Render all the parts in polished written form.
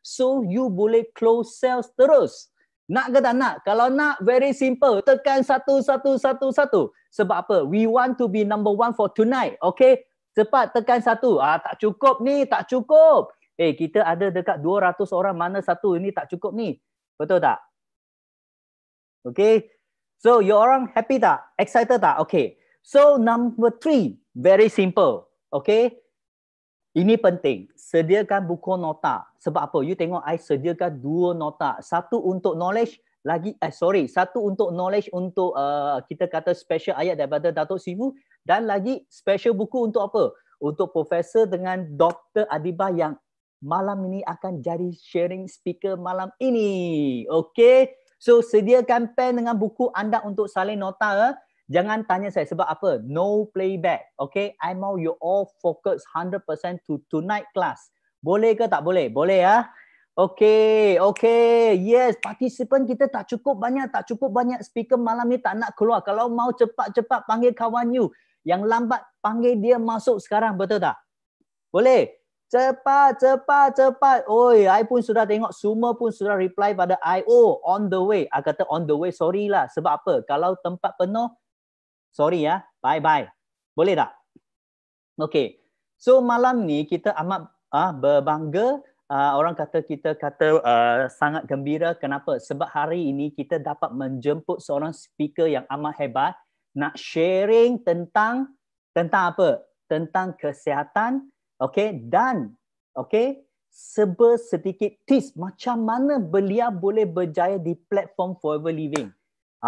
So you boleh close sales terus. Nak ke tak nak? Kalau nak, very simple. Tekan 1. Sebab apa? We want to be number 1 for tonight. Okay? Cepat tekan 1. Tak cukup ni, tak cukup. Kita ada dekat 200 orang, mana satu ini tak cukup ni. Betul tak? Okay? So, you orang happy tak? Excited tak? Okay. So, number 3. Very simple. Okay? Ini penting. Sediakan buku nota. Sebab apa? You tengok, I sediakan 2 nota. Satu untuk knowledge, satu untuk knowledge untuk kita kata special ayat daripada Datuk Sibu, dan lagi special buku untuk apa? Untuk Profesor dengan Dr. Adibah yang malam ini akan jadi sharing speaker malam ini. Okay? So, sediakan pen dengan buku anda untuk salin nota. Jangan tanya saya sebab apa? No playback. Okay? I mau you all focus 100% to tonight class. Boleh ke tak boleh? Boleh ya? Okay. Yes, partisipan kita tak cukup banyak speaker malam ni tak nak keluar. Kalau mau cepat-cepat panggil kawan you. Yang lambat panggil dia masuk sekarang. Betul tak? Boleh? Cepat. Oi, I pun sudah tengok, semua pun sudah reply pada I. Oh, on the way. I kata on the way, sorry lah. Sebab apa? Kalau tempat penuh, sorry ya. Bye-bye. Boleh tak? Okay. So, malam ni kita amat berbangga. Orang kata sangat gembira. Kenapa? Sebab hari ini kita dapat menjemput seorang speaker yang amat hebat. Nak sharing tentang apa? Tentang kesihatan. Okay, dan sedikit tips macam mana beliau boleh berjaya di platform Forever Living.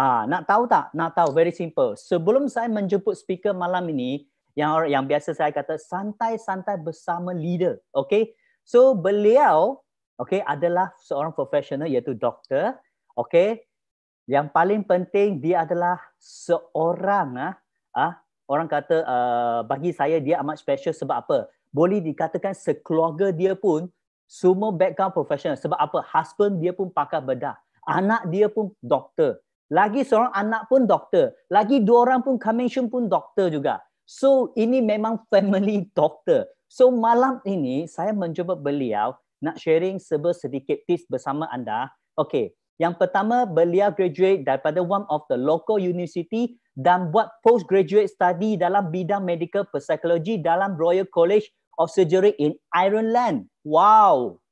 Nak tahu tak? Nak tahu, very simple. Sebelum saya menjemput speaker malam ini, yang biasa saya kata santai-santai bersama leader. Okay, so beliau adalah seorang profesional iaitu doktor. Okay, yang paling penting dia adalah seorang orang kata bagi saya dia amat special sebab apa? Boleh dikatakan sekeluarga dia pun semua background profesional. Sebab apa? Husband dia pun pakar bedah. Anak dia pun doktor. Lagi seorang anak pun doktor. Lagi 2 orang pun commission pun doktor juga. So ini memang family doctor. So malam ini saya mencuba beliau nak sharing sedikit tips bersama anda. Okay. Yang pertama, beliau graduate daripada one of the local university dan buat postgraduate study dalam bidang medical psychology dalam Royal College of Surgery in Ireland. Wow.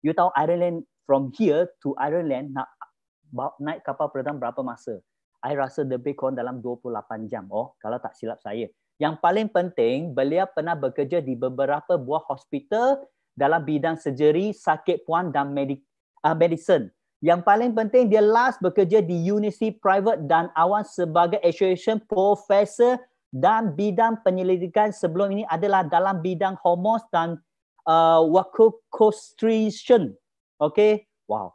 You tahu Ireland, from here to Ireland nak naik kapal perang berapa masa? I rasa lebih kurang dalam 28 jam. Oh, kalau tak silap saya. Yang paling penting, beliau pernah bekerja di beberapa buah hospital dalam bidang surgery, sakit puan dan medicine. Yang paling penting, dia last bekerja di university private dan awam sebagai association professor dan bidang penyelidikan sebelum ini adalah dalam bidang hormon dan castration. Okay, wow.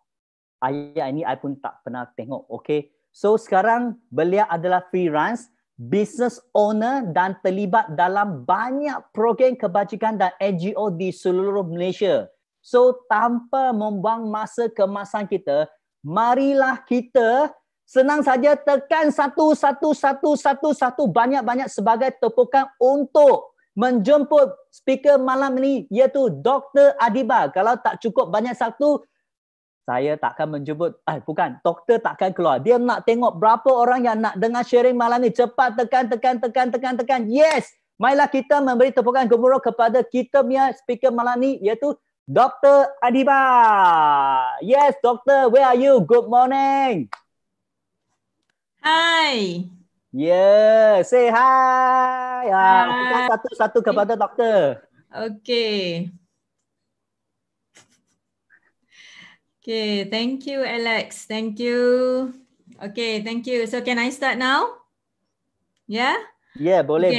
Ayat ini I pun tak pernah tengok. Okay, so sekarang beliau adalah freelance, business owner dan terlibat dalam banyak program kebajikan dan NGO di seluruh Malaysia. So tanpa membuang masa kemasan kita, marilah kita senang saja tekan 1 banyak-banyak sebagai tepukan untuk menjemput speaker malam ini iaitu Dr. Adibah. Kalau tak cukup banyak satu, saya takkan menjemput, doktor takkan keluar. Dia nak tengok berapa orang yang nak dengar sharing malam ni. Cepat tekan. Yes! Marilah kita memberi tepukan gemuruh kepada kita punya speaker malam ni iaitu Dr. Adibah. Yes, Doctor, where are you? Good morning. Hi. Yeah, say hi. Tekan satu-satu kepada doktor. Okay. Okay, thank you, Alex. Thank you. Okay, thank you. So can I start now? Yeah? Yeah, boleh.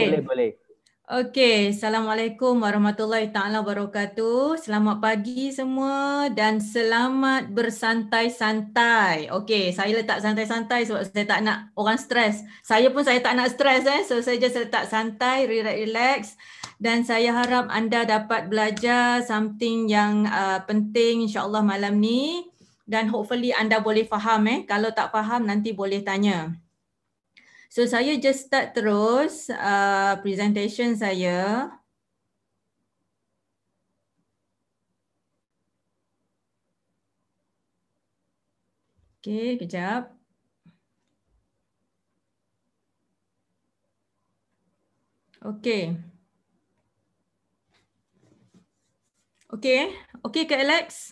Okay, Assalamualaikum warahmatullahi ta'ala wabarakatuh. Selamat pagi semua dan selamat bersantai-santai. Okay, saya letak santai-santai sebab saya tak nak orang stres. Saya tak nak stres. So saya just letak santai, relax. Dan saya harap anda dapat belajar something yang penting insyaAllah malam ni. Dan hopefully anda boleh faham. Kalau tak faham nanti boleh tanya. So saya just start terus presentation saya. Okey, kejap. Okey. Okey, okey Kak Alex.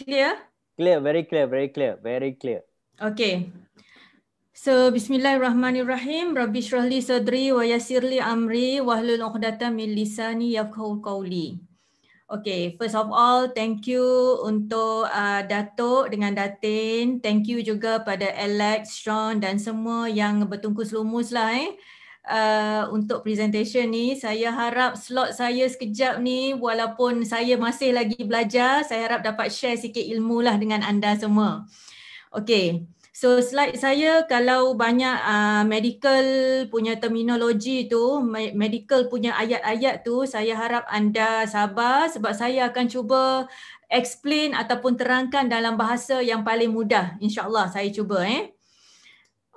Clear? Clear, very clear, very clear, very clear. Okay. So bismillahirrahmanirrahim. Rabbi shrahli sadri wa yassirli amri wahlul 'uqdatam min lisani yafqahu qawli. Okay, first of all, thank you untuk Datuk dengan Datin. Thank you juga pada Alex, Sean dan semua yang bertungkus lumus lah untuk presentation ni. Saya harap slot saya sekejap ni, walaupun saya masih lagi belajar, saya harap dapat share sikit ilmu lah dengan anda semua. Okay, so slide saya kalau banyak medical punya terminologi tu, medical punya ayat-ayat tu, saya harap anda sabar sebab saya akan cuba explain ataupun terangkan dalam bahasa yang paling mudah. InsyaAllah saya cuba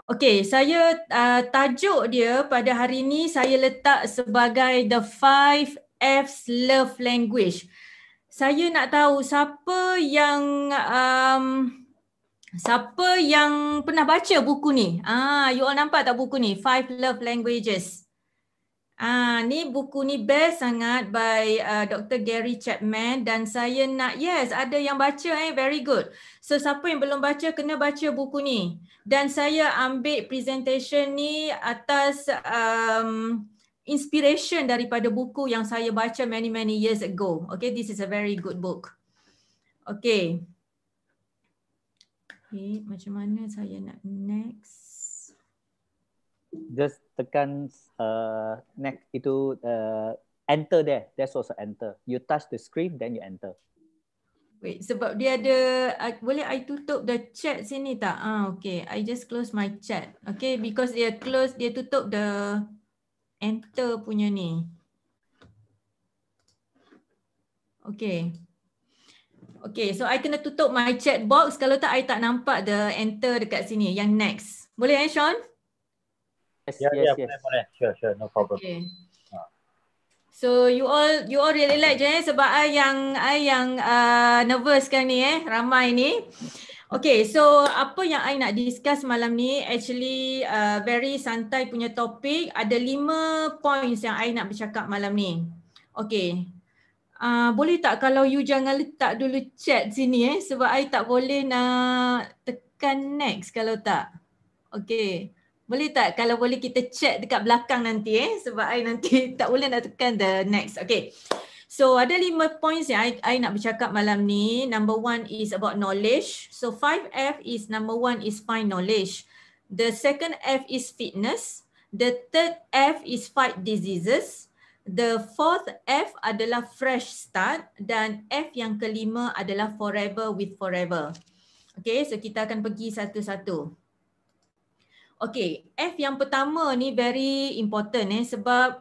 Okay, saya tajuk dia pada hari ini saya letak sebagai The 5 F's Love Language. Saya nak tahu siapa yang pernah baca buku ni? You all nampak tak buku ni? 5 Love Languages. Ni buku ni best sangat by Dr. Gary Chapman dan saya nak, yes, ada yang baca very good. So siapa yang belum baca kena baca buku ni. Dan saya ambil presentation ni atas inspiration daripada buku yang saya baca many years ago. Okay, this is a very good book. Okay. Okay, macam mana saya nak next? Just tekan next itu enter there. That's also enter. You touch the screen, then you enter. Wait, sebab dia ada, boleh I tutup the chat sini tak? Okay, I just close my chat. Okay, because dia tutup the enter punya ni. Okay. Okay, so I kena tutup my chat box. Kalau tak, I tak nampak the enter dekat sini. Yang next. Boleh Sean? Yes. Boleh. Sure, no problem. Okay. So you all relax je sebab I yang nervous kan ni ramai ni. Okay, so apa yang I nak discuss malam ni actually very santai punya topik. Ada 5 points yang I nak bercakap malam ni. Okay. Boleh tak kalau you jangan letak dulu chat sini sebab I tak boleh nak tekan next kalau tak. Okay. Boleh tak kalau boleh kita chat dekat belakang nanti sebab I nanti tak boleh nak tekan the next. Okay. So ada 5 points yang I nak bercakap malam ni. Number 1 is about knowledge. So 5F is number 1 is find knowledge. The second F is fitness. The third F is fight diseases. The fourth F adalah fresh start dan F yang kelima adalah forever with forever. Okay, so kita akan pergi satu-satu. Okay, F yang pertama ni very important sebab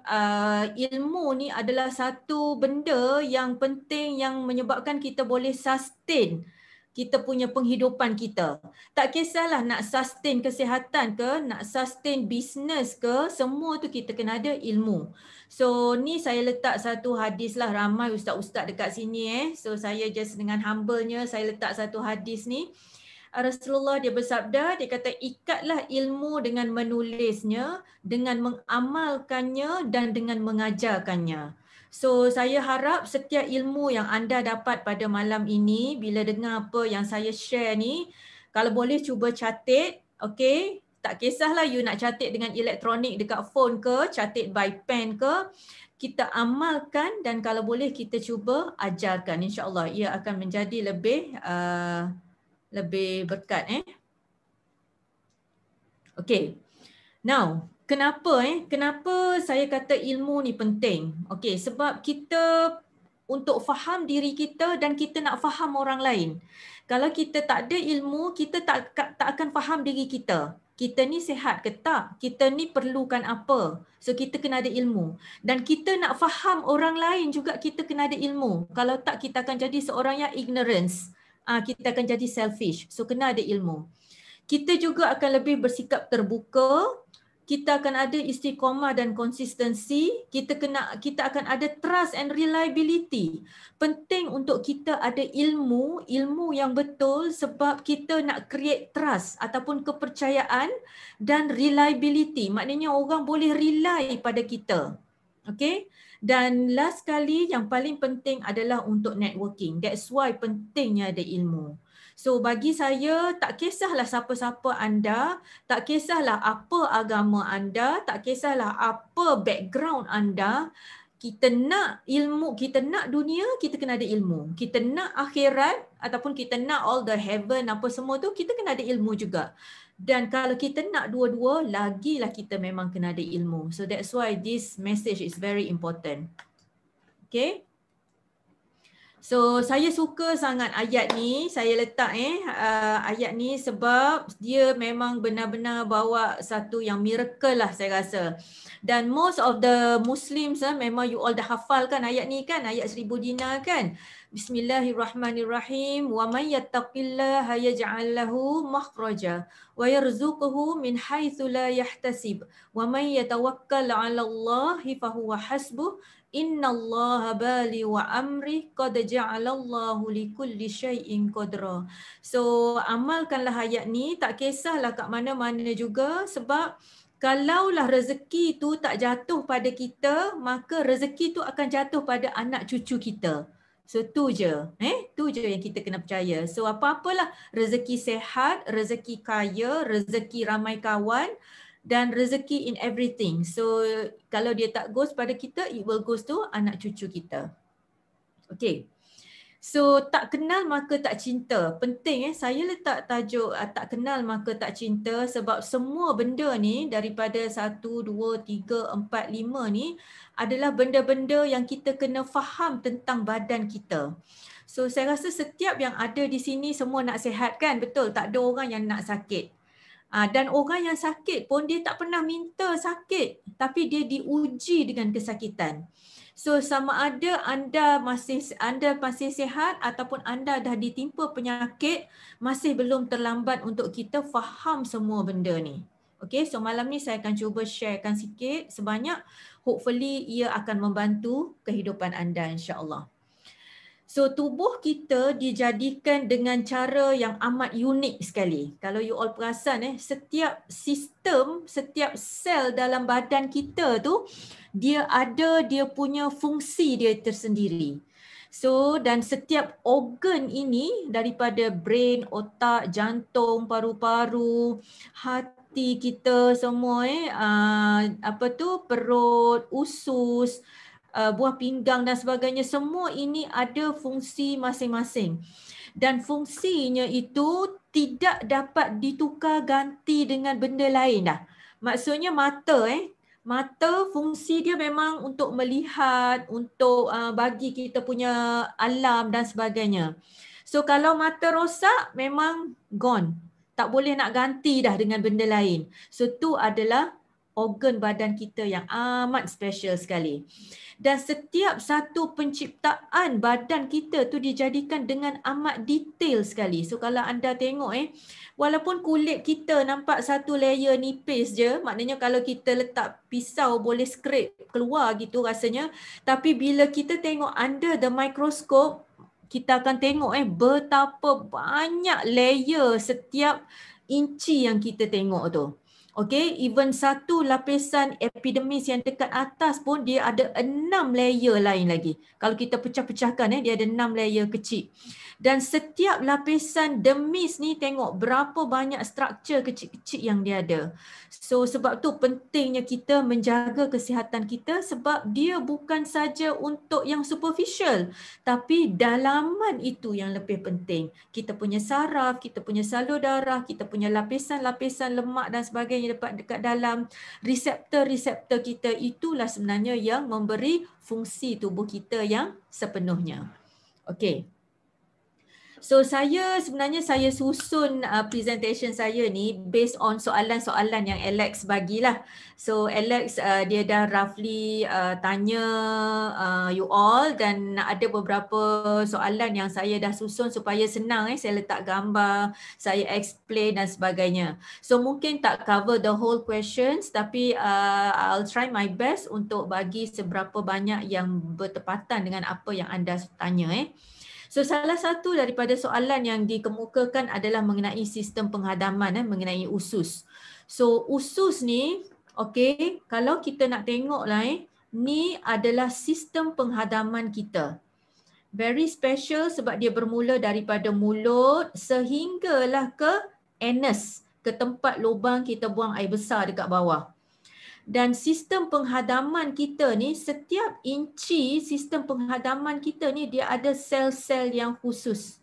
ilmu ni adalah satu benda yang penting yang menyebabkan kita boleh sustain kita punya penghidupan kita. Tak kisahlah nak sustain kesihatan ke, nak sustain business ke, semua tu kita kena ada ilmu. So ni saya letak satu hadis lah, ramai ustaz-ustaz dekat sini So saya just dengan humble-nya saya letak satu hadis ni. Rasulullah dia bersabda, dia kata ikatlah ilmu dengan menulisnya, dengan mengamalkannya dan dengan mengajarkannya. So saya harap setiap ilmu yang anda dapat pada malam ini, bila dengar apa yang saya share ni, kalau boleh cuba catat, okay? Tak kisahlah you nak catat dengan elektronik dekat phone ke, catat by pen ke, kita amalkan dan kalau boleh kita cuba ajarkan. InsyaAllah ia akan menjadi lebih berkat Okay. Now, kenapa saya kata ilmu ni penting? Okay, sebab kita untuk faham diri kita dan kita nak faham orang lain. Kalau kita tak ada ilmu, kita tak akan faham diri kita. Kita ni sihat ke tak? Kita ni perlukan apa? So kita kena ada ilmu. Dan kita nak faham orang lain juga kita kena ada ilmu. Kalau tak kita akan jadi seorang yang ignorance. Kita akan jadi selfish. So kena ada ilmu. Kita juga akan lebih bersikap terbuka. kita akan ada istiqamah dan konsistensi, kita akan ada trust and reliability. Penting untuk kita ada ilmu yang betul sebab kita nak create trust ataupun kepercayaan dan reliability. Maknanya orang boleh rely pada kita. Okay? Dan last sekali yang paling penting adalah untuk networking. That's why pentingnya ada ilmu. So bagi saya tak kisahlah siapa-siapa anda, tak kisahlah apa agama anda, tak kisahlah apa background anda, kita nak ilmu, kita nak dunia, kita kena ada ilmu. Kita nak akhirat ataupun kita nak all the heaven apa semua tu, kita kena ada ilmu juga. Dan kalau kita nak dua-dua, lagilah kita memang kena ada ilmu. So that's why this message is very important. Okay. So saya suka sangat ayat ni, saya letak ayat ni sebab dia memang benar-benar bawa satu yang miracle lah saya rasa. Dan most of the Muslims memang you all dah hafal kan ayat ni kan, ayat 1000 dinar kan. Bismillahirrahmanirrahim. Wa may yattaqillaha yaj'al lahu makhraja wa yarzuquhu min haitsu la yahtasib. Wa may yatawakkal 'ala Allahi fa huwa hasbuh. Innallaha bali wa amri qad ja'alallahu likulli syai'in qadra. So amalkanlah ayat ni, tak kisahlah kat mana-mana juga sebab kalaulah rezeki tu tak jatuh pada kita, maka rezeki tu akan jatuh pada anak cucu kita. So tu je, tu je yang kita kena percaya. So apa-apalah rezeki sehat, rezeki kaya, rezeki ramai kawan dan rezeki in everything. So kalau dia tak goes pada kita, it will goes to anak cucu kita. Okay. So tak kenal maka tak cinta. Penting saya letak tajuk tak kenal maka tak cinta sebab semua benda ni daripada 1, 2, 3, 4, 5 ni adalah benda-benda yang kita kena faham tentang badan kita. So saya rasa setiap yang ada di sini semua nak sihat kan? Betul, tak ada orang yang nak sakit. Dan orang yang sakit pun dia tak pernah minta sakit tapi dia diuji dengan kesakitan. So sama ada anda masih sihat ataupun anda dah ditimpa penyakit, masih belum terlambat untuk kita faham semua benda ni. Okay, so malam ni saya akan cuba sharekan sikit sebanyak, hopefully ia akan membantu kehidupan anda insya-Allah. So tubuh kita dijadikan dengan cara yang amat unik sekali. Kalau you all perasan setiap sistem, setiap sel dalam badan kita tu dia ada dia punya fungsi dia tersendiri. So dan setiap organ ini daripada brain, otak, jantung, paru-paru, hati kita semua perut, usus, buah pinggang dan sebagainya, semua ini ada fungsi masing-masing. Dan fungsinya itu tidak dapat ditukar ganti dengan benda lain dah. Maksudnya mata mata fungsi dia memang untuk melihat, untuk bagi kita punya alam dan sebagainya. So kalau mata rosak memang gone. Tak boleh nak ganti dah dengan benda lain. So tu adalah organ badan kita yang amat special sekali. Dan setiap satu penciptaan badan kita tu dijadikan dengan amat detail sekali. So kalau anda tengok walaupun kulit kita nampak satu layer nipis je, maknanya kalau kita letak pisau boleh scrape keluar gitu rasanya. Tapi bila kita tengok under the microscope, kita akan tengok betapa banyak layer setiap inci yang kita tengok tu. Okay, even satu lapisan epidermis yang dekat atas pun dia ada 6 layer lain lagi. Kalau kita pecah-pecahkan dia ada 6 layer kecil. Dan setiap lapisan dermis ni tengok berapa banyak struktur kecil-kecil yang dia ada. So sebab tu pentingnya kita menjaga kesihatan kita sebab dia bukan saja untuk yang superficial tapi dalaman itu yang lebih penting. Kita punya saraf, kita punya salur darah, kita punya lapisan-lapisan lemak dan sebagainya dekat dalam reseptor-reseptor kita, itulah sebenarnya yang memberi fungsi tubuh kita yang sepenuhnya. Okey. So sebenarnya saya susun presentation saya ni based on soalan-soalan yang Alex bagilah. So Alex dia dah roughly tanya you all dan ada beberapa soalan yang saya dah susun supaya senang saya letak gambar, saya explain dan sebagainya. So mungkin tak cover the whole questions tapi I'll try my best untuk bagi seberapa banyak yang bertepatan dengan apa yang anda tanya So salah satu daripada soalan yang dikemukakan adalah mengenai sistem penghadaman mengenai usus. So usus ni okey, kalau kita nak tengoklah ni adalah sistem penghadaman kita. Very special sebab dia bermula daripada mulut sehinggalah ke anus, ke tempat lubang kita buang air besar dekat bawah. Dan sistem penghadaman kita ni, setiap inci sistem penghadaman kita ni dia ada sel-sel yang khusus.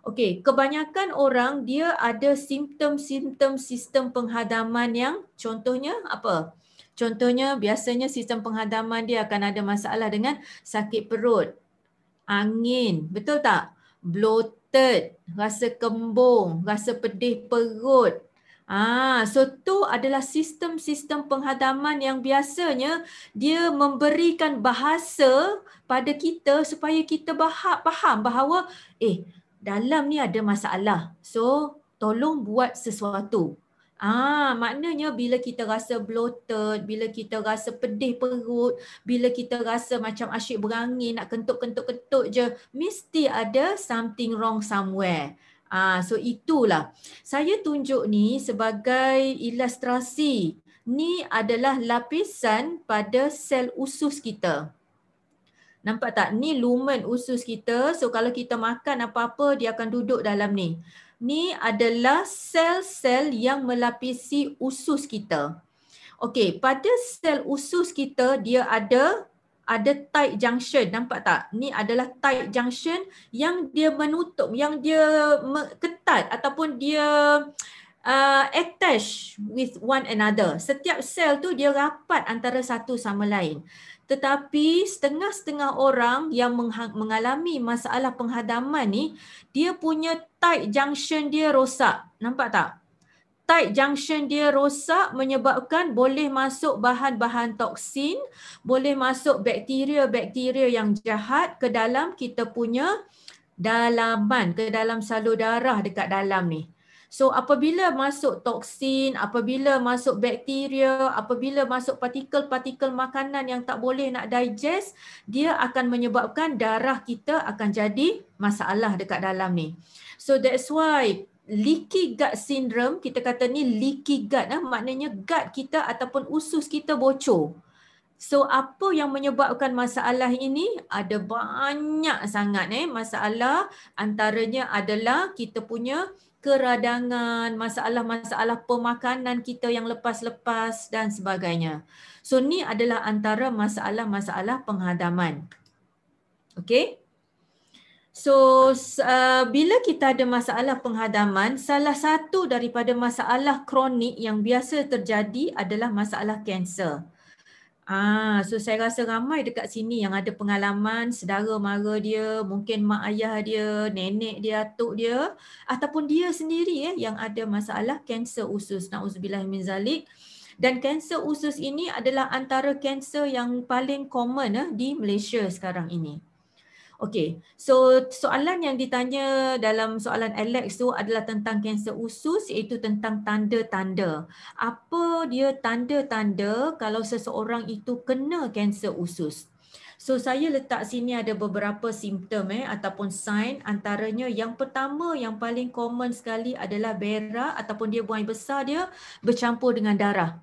Okey, kebanyakan orang dia ada simptom-simptom sistem penghadaman yang contohnya apa? Contohnya biasanya sistem penghadaman dia akan ada masalah dengan sakit perut, angin, betul tak? Bloated, rasa kembung, rasa pedih perut. So tu adalah sistem-sistem penghadaman yang biasanya dia memberikan bahasa pada kita supaya kita faham bahawa dalam ni ada masalah. So tolong buat sesuatu. Maknanya bila kita rasa bloated, bila kita rasa pedih perut, bila kita rasa macam asyik berangin, nak kentut-kentut-kentut je, mesti ada something wrong somewhere. So itulah. Saya tunjuk ni sebagai ilustrasi. Ni adalah lapisan pada sel usus kita. Nampak tak? Ni lumen usus kita. So kalau kita makan apa-apa, dia akan duduk dalam ni. Ni adalah sel-sel yang melapisi usus kita. Okey, pada sel usus kita dia ada tight junction, nampak tak? Ni adalah tight junction yang dia menutup, yang dia ketat ataupun dia attach with one another. Setiap sel tu dia rapat antara satu sama lain. Tetapi setengah-setengah orang yang mengalami masalah penghadaman ni, dia punya tight junction dia rosak. Nampak tak? Tight junction dia rosak menyebabkan boleh masuk bahan-bahan toksin, boleh masuk bakteria-bakteria yang jahat ke dalam kita punya dalaman, ke dalam salur darah dekat dalam ni. So apabila masuk toksin, apabila masuk bakteria, apabila masuk partikel-partikel makanan yang tak boleh nak digest, dia akan menyebabkan darah kita akan jadi masalah dekat dalam ni. So that's why leaky gut syndrome, kita kata ni leaky gut, maknanya gut kita ataupun usus kita bocor. So apa yang menyebabkan masalah ini? Ada banyak sangat masalah, antaranya adalah kita punya keradangan, masalah-masalah pemakanan kita yang lepas-lepas dan sebagainya. So ni adalah antara masalah-masalah penghadaman. Okey? So bila kita ada masalah penghadaman, salah satu daripada masalah kronik yang biasa terjadi adalah masalah kanser. So saya rasa ramai dekat sini yang ada pengalaman saudara mara dia, mungkin mak ayah dia, nenek dia, atuk dia ataupun dia sendiri yang ada masalah kanser usus. Nauzubillah min zalik. Dan kanser usus ini adalah antara kanser yang paling common di Malaysia sekarang ini. Okey, so soalan yang ditanya dalam soalan Alex tu adalah tentang kanser usus, iaitu tentang tanda-tanda. Apa dia tanda-tanda kalau seseorang itu kena kanser usus? So saya letak sini ada beberapa simptom ataupun sign, antaranya yang pertama yang paling common sekali adalah berak ataupun dia buang air besar dia bercampur dengan darah.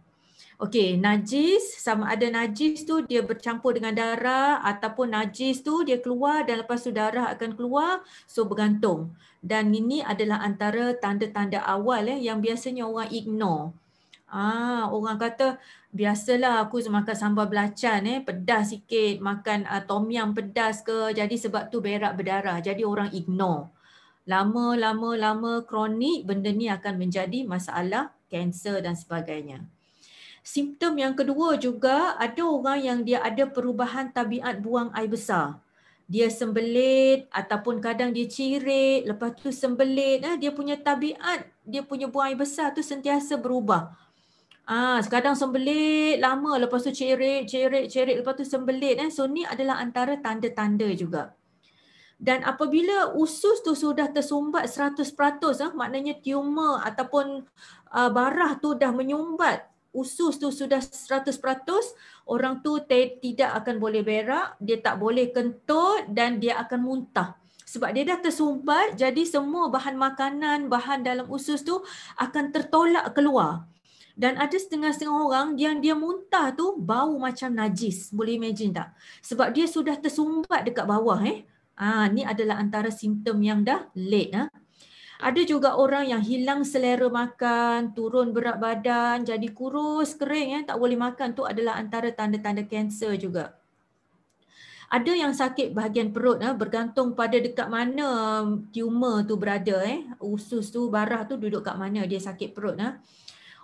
Okey, najis, sama ada najis tu dia bercampur dengan darah ataupun najis tu dia keluar dan lepas tu darah akan keluar, so bergantung. Dan ini adalah antara tanda-tanda awal yang biasanya orang ignore. Orang kata biasalah aku makan sambal belacan pedas sikit, makan tom yum pedas ke, jadi sebab tu berak berdarah. Jadi orang ignore. Lama kronik benda ni akan menjadi masalah kanser dan sebagainya. Simptom yang kedua juga, ada orang yang dia ada perubahan tabiat buang air besar. dia sembelit ataupun kadang dia cirit, lepas tu sembelit, dia punya tabiat, dia punya buang air besar tu sentiasa berubah. Kadang sembelit lama, lepas tu cerit, lepas tu sembelit. So ni adalah antara tanda-tanda juga. Dan apabila usus tu sudah tersumbat 100%, maknanya tumor ataupun barah tu dah menyumbat, usus tu sudah 100%, orang tu tidak akan boleh berak, dia tak boleh kentut dan dia akan muntah. Sebab dia dah tersumbat, jadi semua bahan makanan, bahan dalam usus tu akan tertolak keluar. Dan ada setengah-setengah orang yang dia muntah tu bau macam najis. Boleh imagine tak? Sebab dia sudah tersumbat dekat bawah. Ni adalah antara simptom yang dah late. Ada juga orang yang hilang selera makan, turun berat badan, jadi kurus, kering, tak boleh makan. Tu adalah antara tanda-tanda kanser juga. Ada yang sakit bahagian perut, bergantung pada dekat mana tumor tu berada. Usus tu, barah tu duduk kat mana dia sakit perut.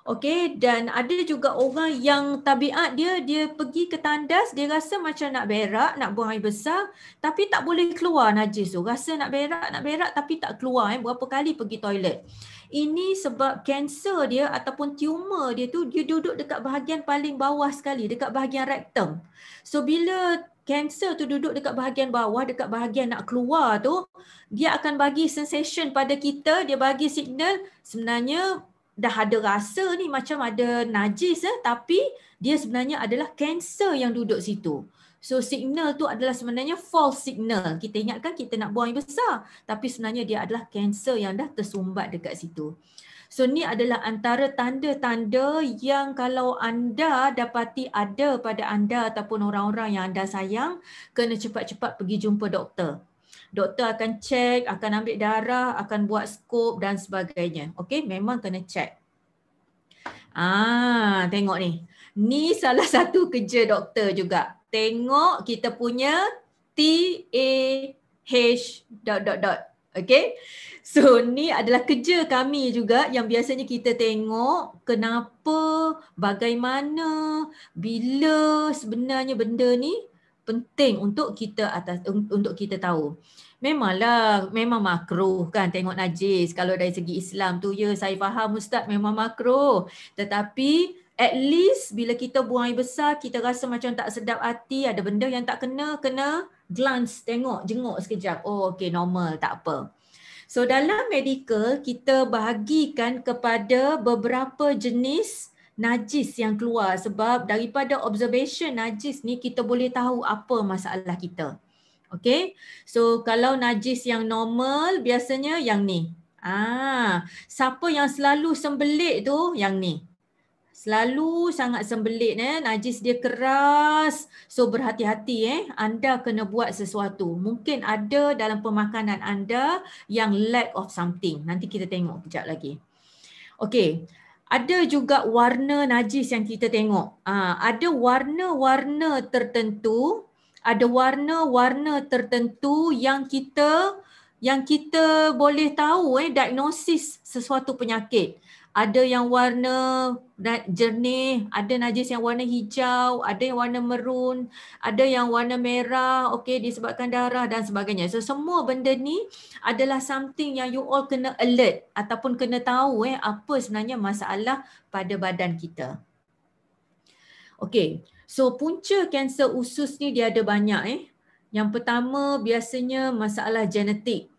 Okey, dan ada juga orang yang tabiat dia pergi ke tandas, dia rasa macam nak berak, nak buang air besar, tapi tak boleh keluar najis tu. Rasa nak berak tapi tak keluar, berapa kali pergi toilet. Ini sebab kanser dia ataupun tumor dia tu, dia duduk dekat bahagian paling bawah sekali, dekat bahagian rektum. So bila kanser tu duduk dekat bahagian bawah, dekat bahagian nak keluar tu, dia akan bagi sensation pada kita, dia bagi signal sebenarnya dah ada rasa ni macam ada najis, tapi dia sebenarnya adalah kanser yang duduk situ. So signal tu adalah sebenarnya false signal. Kita ingatkan kita nak buang air besar, tapi sebenarnya dia adalah kanser yang dah tersumbat dekat situ. So ni adalah antara tanda-tanda yang kalau anda dapati ada pada anda ataupun orang-orang yang anda sayang, kena cepat-cepat pergi jumpa doktor. Doktor akan cek, akan ambil darah, akan buat skop dan sebagainya. Okey, memang kena cek. Tengok ni. Ni salah satu kerja doktor juga. Tengok kita punya TAH ... Okey. So ni adalah kerja kami juga yang biasanya kita tengok kenapa, bagaimana, bila sebenarnya benda ni penting untuk kita tahu. Memang makruh kan tengok najis. Kalau dari segi Islam tu, ya saya faham Ustaz, memang makruh. Tetapi at least bila kita buang air besar, kita rasa macam tak sedap hati, ada benda yang tak kena glance, jenguk sekejap. Oh okey, normal, tak apa. So dalam medical, kita bahagikan kepada beberapa jenis najis yang keluar, sebab daripada observation najis ni kita boleh tahu apa masalah kita. Okay, so kalau najis yang normal biasanya yang ni. Siapa yang selalu sembelit tu yang ni. Selalu sangat sembelit, najis dia keras. So berhati-hati, anda kena buat sesuatu. Mungkin ada dalam pemakanan anda yang lack of something. Nanti kita tengok kejap lagi. Okay. Ada juga warna najis yang kita tengok. Ada warna-warna tertentu, yang kita boleh tahu diagnosis sesuatu penyakit. Ada yang warna jernih, ada najis yang warna hijau, ada yang warna merun, ada yang warna merah, okey, disebabkan darah dan sebagainya. So semua benda ni adalah something yang you all kena alert ataupun kena tahu apa sebenarnya masalah pada badan kita. Okey, so punca kanser usus ni dia ada banyak. Yang pertama biasanya masalah genetik.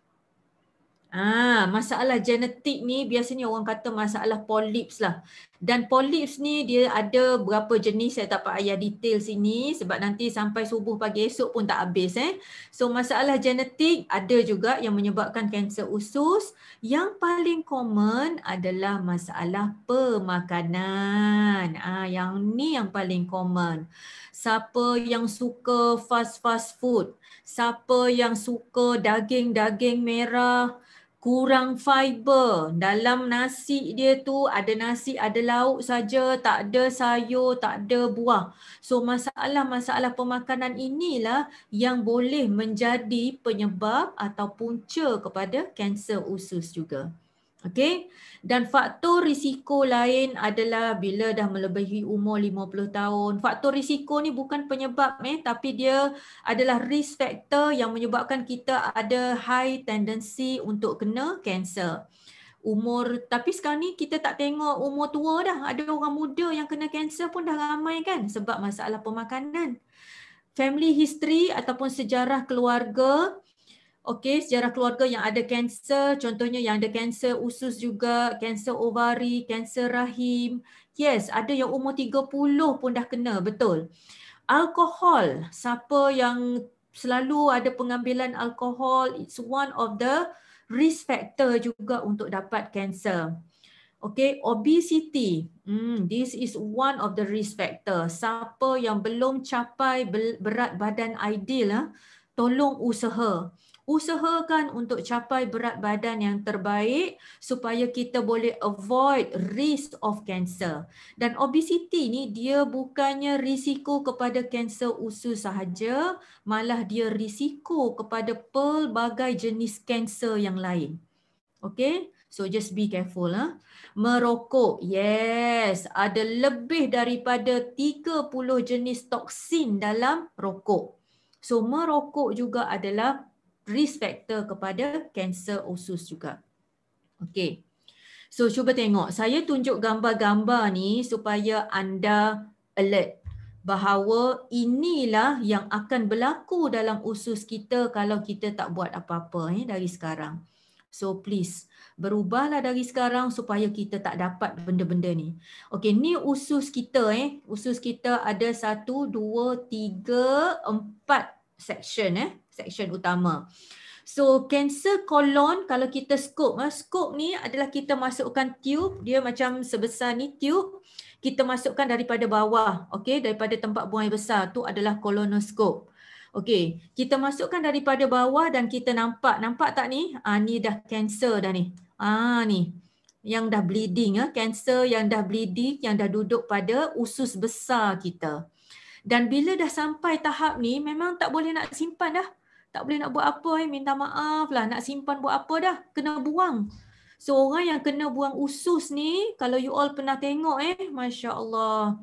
Masalah genetik ni biasanya orang kata masalah polyps lah. Dan polyps ni dia ada berapa jenis, saya tak payah detail sini sebab nanti sampai subuh pagi esok pun tak habis. So masalah genetik ada juga yang menyebabkan kanser usus. Yang paling common adalah masalah pemakanan. Yang ni yang paling common. Siapa yang suka fast food, siapa yang suka daging merah, kurang fiber, dalam nasi dia tu ada nasi, ada lauk saja, tak ada sayur, tak ada buah. So masalah-masalah pemakanan inilah yang boleh menjadi penyebab atau punca kepada kanser usus juga. Okey, dan faktor risiko lain adalah bila dah melebihi umur 50 tahun. Faktor risiko ni bukan penyebab tapi dia adalah risk factor yang menyebabkan kita ada high tendency untuk kena kanser. Tapi sekarang ni kita tak tengok umur tua dah. Ada orang muda yang kena kanser pun dah ramai kan sebab masalah pemakanan. Family history ataupun sejarah keluarga. Okey, sejarah keluarga yang ada kanser, contohnya yang ada kanser usus juga, kanser ovari, kanser rahim. Yes, ada yang umur 30 pun dah kena, betul. Alkohol, siapa yang selalu ada pengambilan alkohol, it's one of the risk factor juga untuk dapat kanser. Okay, obesity. This is one of the risk factor. Siapa yang belum capai berat badan ideal, tolong usahakan untuk capai berat badan yang terbaik supaya kita boleh avoid risk of cancer. Dan obesity ni dia bukannya risiko kepada kanser usus sahaja, malah dia risiko kepada pelbagai jenis kanser yang lain. Okay, so just be careful. Merokok, yes, ada lebih daripada 30 jenis toksin dalam rokok. So merokok juga adalah risk factor kepada kanser usus juga. Okey. So cuba tengok, saya tunjuk gambar-gambar ni supaya anda alert bahawa inilah yang akan berlaku dalam usus kita kalau kita tak buat apa-apa dari sekarang. So please, berubahlah dari sekarang supaya kita tak dapat benda-benda ni. Okey, ni usus kita Usus kita ada 1, 2, 3, 4 section utama. So cancer colon, kalau kita scope ni adalah kita masukkan tube, dia macam sebesar ni tube, kita masukkan daripada bawah, okey, daripada tempat buang air besar, tu adalah colonoscope. Okey, kita masukkan daripada bawah dan kita nampak tak ni? Ni dah cancer dah ni. Ni yang dah bleeding, cancer yang dah bleeding, yang dah duduk pada usus besar kita. Dan bila dah sampai tahap ni, memang tak boleh nak simpan dah. Tak boleh nak buat apa, minta maaf lah, nak simpan buat apa dah, kena buang. So orang yang kena buang usus ni, kalau you all pernah tengok Masya Allah,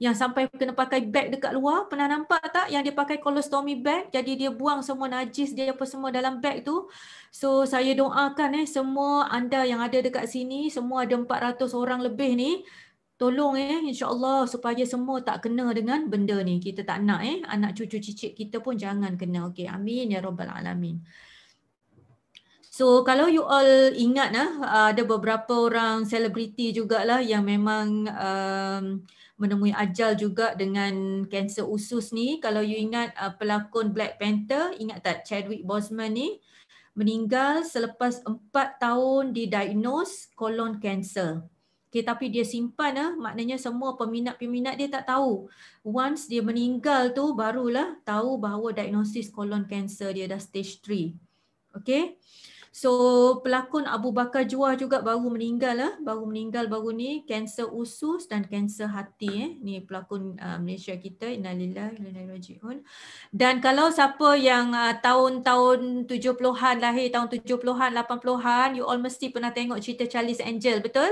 yang sampai kena pakai beg dekat luar, pernah nampak tak yang dia pakai colostomy bag, jadi dia buang semua najis dia apa semua dalam beg tu. So saya doakan semua anda yang ada dekat sini, semua ada 400 orang lebih ni, tolong insya-Allah supaya semua tak kena dengan benda ni. Kita tak nak anak cucu cicit kita pun jangan kena. Okey, amin ya rabbal alamin. So kalau you all ingat ada beberapa orang selebriti jugalah yang memang menemui ajal juga dengan kanser usus ni. Kalau you ingat pelakon Black Panther, ingat tak Chadwick Boseman ni meninggal selepas 4 tahun didiagnose colon cancer. Okay, tapi dia simpan maknanya semua peminat-peminat dia tak tahu. Once dia meninggal tu barulah tahu bahawa diagnosis colon cancer dia dah stage 3. Okay. So pelakon Abu Bakar Juah juga baru meninggal baru ni, kanser usus dan kanser hati Ni pelakon Malaysia kita, innalillahi wa inna ilaihi raji'un. Dan kalau siapa yang tahun-tahun 70-an, lahir tahun 70-an, 80-an, you all mesti pernah tengok cerita Charlie's Angel, betul?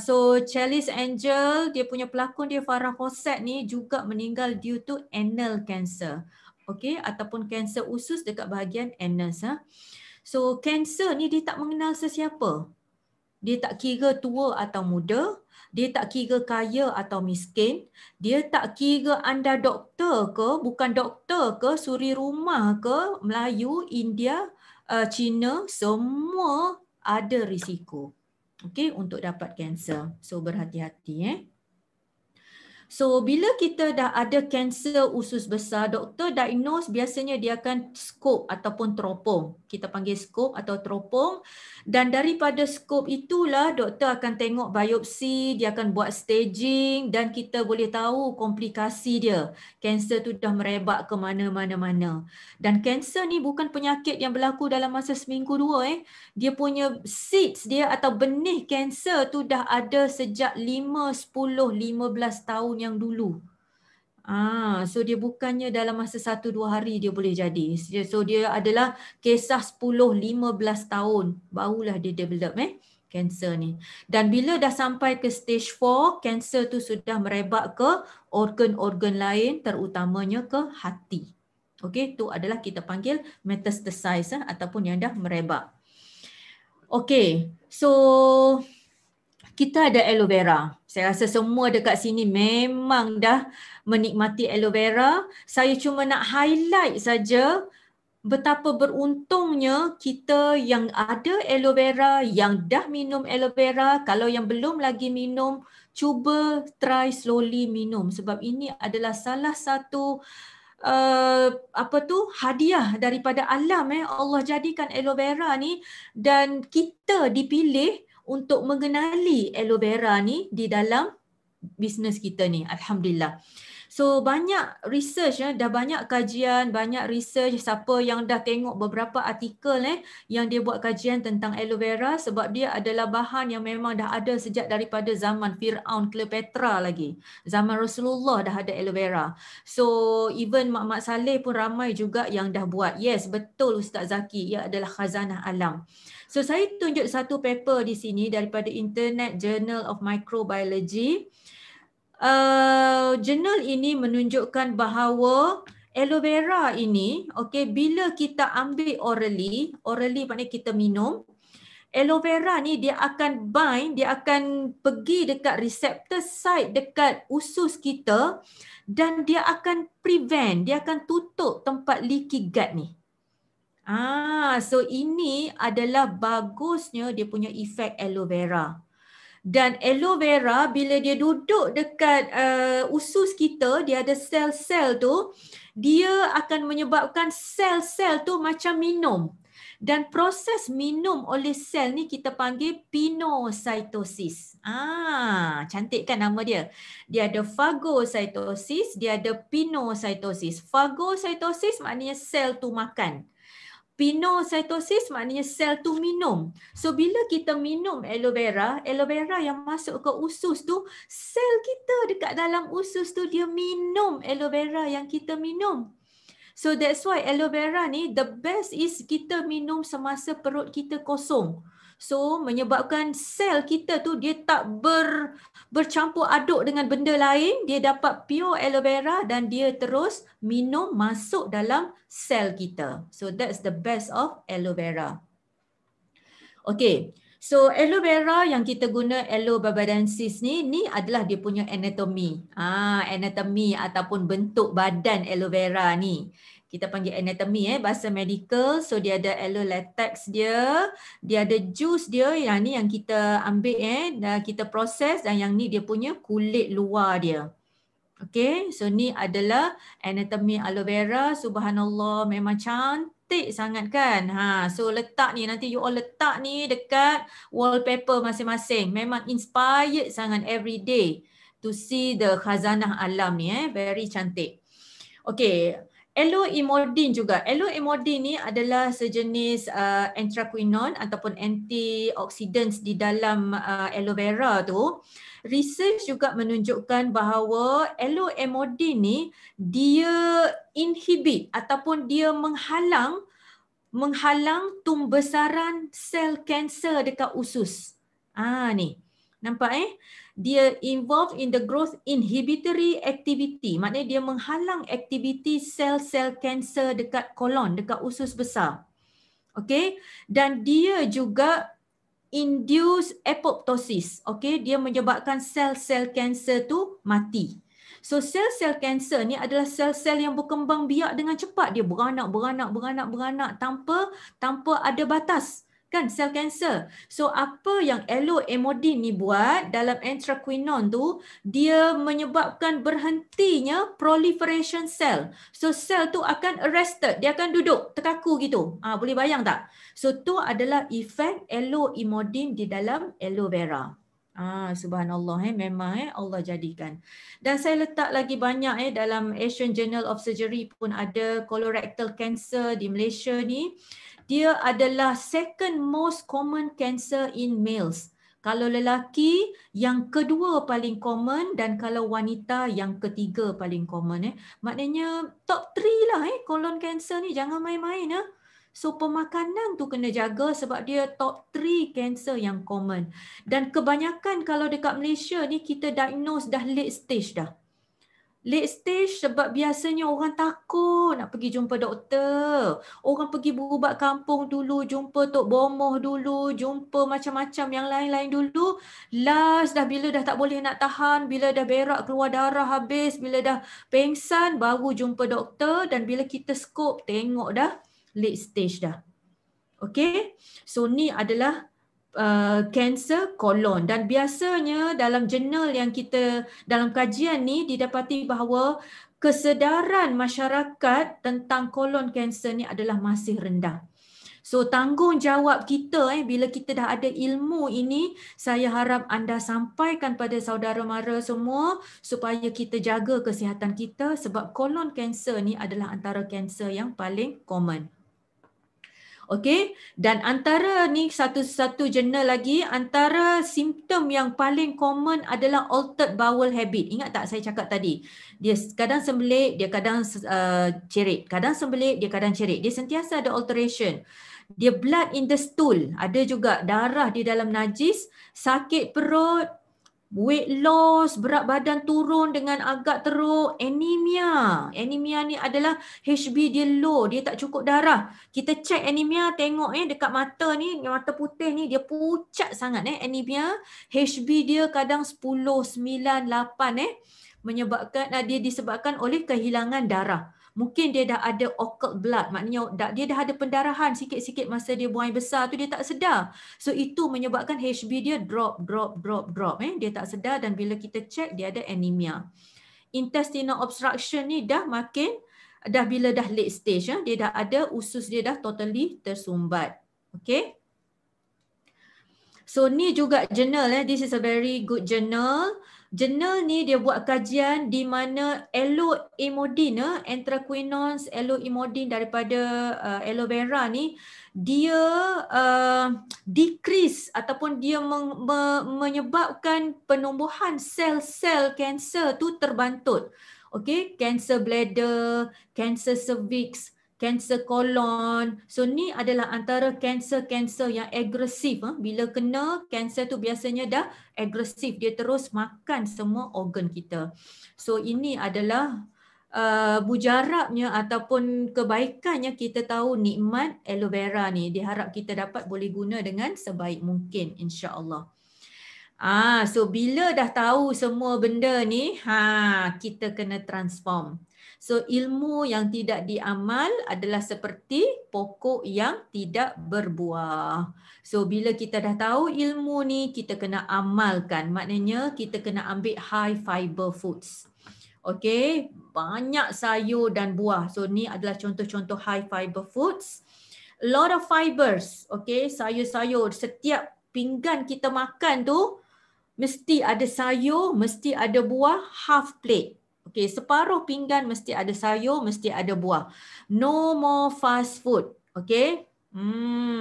So Charlie's Angel, dia punya pelakon dia Farah Fawcett ni juga meninggal due to anal cancer. Okay, ataupun kanser usus dekat bahagian anus. So kanser ni dia tak mengenal sesiapa. Dia tak kira tua atau muda, dia tak kira kaya atau miskin, dia tak kira anda doktor ke, bukan doktor ke, suri rumah ke, Melayu, India, Cina, semua ada risiko. Okay, untuk dapat kanser. So berhati-hati So bila kita dah ada kanser usus besar, doktor diagnose biasanya dia akan skop ataupun teropong. Kita panggil skop atau teropong. Dan daripada skop itulah doktor akan tengok biopsi, dia akan buat staging dan kita boleh tahu komplikasi dia. Kanser tu dah merebak ke mana-mana. Dan kanser ni bukan penyakit yang berlaku dalam masa seminggu dua. Dia punya seeds dia atau benih kanser tu dah ada sejak 5, 10, 15 tahun yang dulu. So dia bukannya dalam masa 1-2 hari dia boleh jadi. So dia adalah kisah 10-15 tahun barulah dia develop kanser ni. Dan bila dah sampai ke stage 4, kanser tu sudah merebak ke organ-organ lain, terutamanya ke hati. Okey, tu adalah kita panggil metastasize ataupun yang dah merebak. Okey, so kita ada aloe vera. Saya rasa semua dekat sini memang dah menikmati aloe vera. Saya cuma nak highlight saja betapa beruntungnya kita yang ada aloe vera, yang dah minum aloe vera. Kalau yang belum lagi minum, cuba try slowly minum. Sebab ini adalah salah satu hadiah daripada alam. Allah jadikan aloe vera ni dan kita dipilih untuk mengenali aloe vera ni di dalam bisnes kita ni. Alhamdulillah. So banyak research, dah banyak kajian, banyak research. Siapa yang dah tengok beberapa artikel yang dia buat kajian tentang aloe vera, sebab dia adalah bahan yang memang dah ada sejak daripada zaman Fir'aun, Cleopatra lagi. Zaman Rasulullah dah ada aloe vera. So even Mak Saleh pun ramai juga yang dah buat. Yes, betul Ustaz Zaki, ia adalah khazanah alam. So saya tunjuk satu paper di sini daripada Internet Journal of Microbiology. Jurnal ini menunjukkan bahawa aloe vera ini, bila kita ambil orally maknanya kita minum, aloe vera ni dia akan bind, dia akan pergi dekat receptor site dekat usus kita dan dia akan prevent, dia akan tutup tempat leaky gut ni. So ini adalah bagusnya dia punya efek aloe vera. Dan aloe vera bila dia duduk dekat usus kita, dia ada sel-sel tu, dia akan menyebabkan sel-sel tu macam minum. Dan proses minum oleh sel ni kita panggil pinositosis. Cantik kan nama dia? Dia ada phagocytosis, dia ada pinositosis. Phagocytosis maknanya sel tu makan. Pinositosis maknanya sel tu minum. So bila kita minum aloe vera yang masuk ke usus tu, sel kita dekat dalam usus tu dia minum aloe vera yang kita minum. So that's why aloe vera ni the best is kita minum semasa perut kita kosong. So menyebabkan sel kita tu dia tak bercampur aduk dengan benda lain, dia dapat pure aloe vera dan dia terus minum masuk dalam sel kita. So that's the best of aloe vera. Okay, so aloe vera yang kita guna Aloe barbadensis ni adalah dia punya anatomy. Anatomy ataupun bentuk badan aloe vera ni. Kita panggil anatomy bahasa medical. So dia ada aloe latex dia ada juice dia, yang ni yang kita ambil dan kita proses, dan yang ni dia punya kulit luar dia. Okay, so ni adalah anatomy aloe vera. Subhanallah, memang cantik sangat kan. So letak ni, nanti you all letak ni dekat wallpaper masing-masing. Memang inspired sangat every day to see the khazanah alam ni. Very cantik. Okay, aloe imodin juga. Aloe imodin ni adalah sejenis anthraquinone ataupun antioxidants di dalam aloe vera tu. Research juga menunjukkan bahawa aloe imodin ni dia inhibit ataupun dia menghalang tumbesaran sel kanser dekat usus. Ni. Nampak Dia involved in the growth inhibitory activity. Maknanya dia menghalang aktiviti sel-sel kanser dekat kolon, dekat usus besar. Okay. Dan dia juga induce apoptosis. Okay. Dia menyebabkan sel-sel kanser tu mati. So sel-sel kanser ni adalah sel-sel yang berkembang biak dengan cepat. Dia beranak tanpa ada batas. Kan sel kanser. So apa yang aloe imodin ni buat dalam anthraquinone tu, dia menyebabkan berhentinya proliferation cell. So sel tu akan arrested, dia akan duduk terkaku gitu. Boleh bayang tak? So tu adalah efek aloe imodin di dalam aloe vera. Subhanallah, memang Allah jadikan. Dan saya letak lagi banyak dalam Asian Journal of Surgery pun ada colorectal cancer di Malaysia ni. Dia adalah second most common cancer in males. Kalau lelaki yang kedua paling common dan kalau wanita yang ketiga paling common. Maknanya top 3 lah colon cancer ni, jangan main-main . So pemakanan tu kena jaga sebab dia top 3 cancer yang common. Dan kebanyakan kalau dekat Malaysia ni kita diagnose dah late stage dah. Late stage sebab biasanya orang takut nak pergi jumpa doktor. Orang pergi berubat kampung dulu, jumpa Tok Bomoh dulu, jumpa macam-macam yang lain-lain dulu. Last dah bila dah tak boleh nak tahan, bila dah berak keluar darah habis, bila dah pengsan baru jumpa doktor dan bila kita scope tengok dah late stage dah. Okay, so ni adalah kanser kolon dan biasanya dalam jurnal yang kita dalam kajian ni didapati bahawa kesedaran masyarakat tentang kolon kanser ni adalah masih rendah. So tanggungjawab kita bila kita dah ada ilmu ini, saya harap anda sampaikan pada saudara mara semua supaya kita jaga kesihatan kita sebab kolon kanser ni adalah antara kanser yang paling common. Okey, dan antara ni satu jurnal lagi, antara simptom yang paling common adalah altered bowel habit. Ingat tak saya cakap tadi? Dia kadang sembelit, dia kadang cerit. Kadang sembelit, dia kadang cerit. Dia sentiasa ada alteration. Dia blood in the stool. Ada juga darah di dalam najis, sakit perut, weight loss, berat badan turun dengan agak teruk, anemia. Anemia ni adalah HB dia low, dia tak cukup darah. Kita cek anemia, tengok dekat mata ni, mata putih ni dia pucat sangat anemia. HB dia kadang 10, 9, 8 menyebabkan dia disebabkan oleh kehilangan darah. Mungkin dia dah ada occult blood, maknanya dia dah ada pendarahan sikit-sikit masa dia buang air besar tu dia tak sedar. So itu menyebabkan HB dia drop. Dia tak sedar dan bila kita cek dia ada anemia. Intestinal obstruction ni dah bila dah late stage, dia dah ada usus dia dah totally tersumbat. Okay. So ni juga journal this is a very good journal. Jurnal ni dia buat kajian di mana alloimodine, anthraquinones, alloimodine daripada aloe vera ni dia decrease ataupun dia menyebabkan penumbuhan sel-sel kanser tu terbantut. Okey, kanser bladder, kanser cervix, kanser kolon. So ni adalah antara kanser-kanser yang agresif. Bila kena kanser tu biasanya dah agresif. Dia terus makan semua organ kita. So ini adalah mujarabnya ataupun kebaikannya kita tahu nikmat aloe vera ni. Diharap kita dapat boleh guna dengan sebaik mungkin insya-Allah. So bila dah tahu semua benda ni, kita kena transform. So ilmu yang tidak diamal adalah seperti pokok yang tidak berbuah. So bila kita dah tahu ilmu ni, kita kena amalkan. Maknanya kita kena ambil high fiber foods. Okay, banyak sayur dan buah. So ni adalah contoh-contoh high fiber foods. A lot of fibers. Okay, sayur-sayur. Setiap pinggan kita makan tu, mesti ada sayur, mesti ada buah, half plate. Okay, separuh pinggan mesti ada sayur, mesti ada buah. No more fast food. Okay.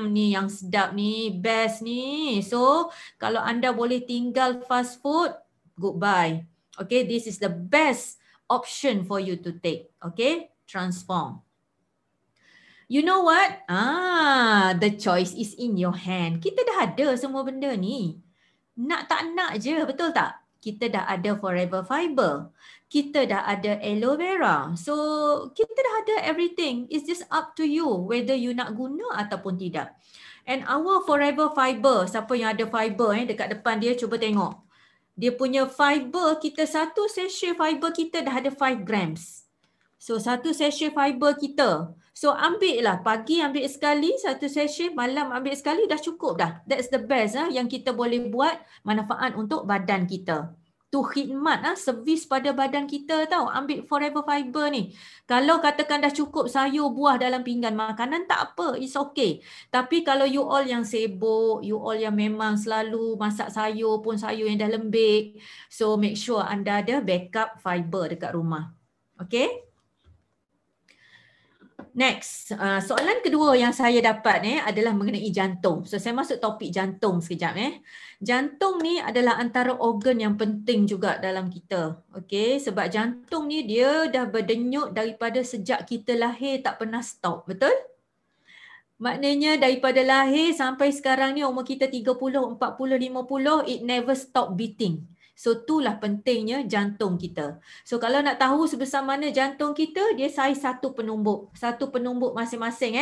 Ni yang sedap ni, best ni. So, kalau anda boleh tinggal fast food, goodbye. Okay, this is the best option for you to take. Okay, transform. You know what? The choice is in your hand. Kita dah ada semua benda ni. Nak tak nak je, betul tak? Kita dah ada Forever Fiber. Kita dah ada aloe vera. So, kita dah ada everything. It's just up to you whether you nak guna ataupun tidak. And our Forever Fiber, siapa yang ada fiber dekat depan dia, cuba tengok. Dia punya fiber, kita satu sachet fiber kita dah ada 5 grams. So, satu sachet fiber kita. So, ambil lah. Pagi ambil sekali, satu sachet. Malam ambil sekali, dah cukup dah. That's the best yang kita boleh buat manfaat untuk badan kita. Tu khidmat, servis pada badan kita tau. Ambil Forever Fiber ni. Kalau katakan dah cukup sayur, buah dalam pinggan makanan, tak apa. It's okay. Tapi kalau you all yang sibuk, you all yang memang selalu masak sayur pun sayur yang dah lembik. So, make sure anda ada backup fiber dekat rumah. Okay? Next, soalan kedua yang saya dapat adalah mengenai jantung. So saya masuk topik jantung sekejap. Jantung ni adalah antara organ yang penting juga dalam kita. Okey, sebab jantung ni dia dah berdenyut daripada sejak kita lahir tak pernah stop, betul? Maknanya daripada lahir sampai sekarang ni umur kita 30, 40, 50, it never stop beating. So itulah pentingnya jantung kita. So kalau nak tahu sebesar mana jantung kita, dia saiz satu penumbuk masing-masing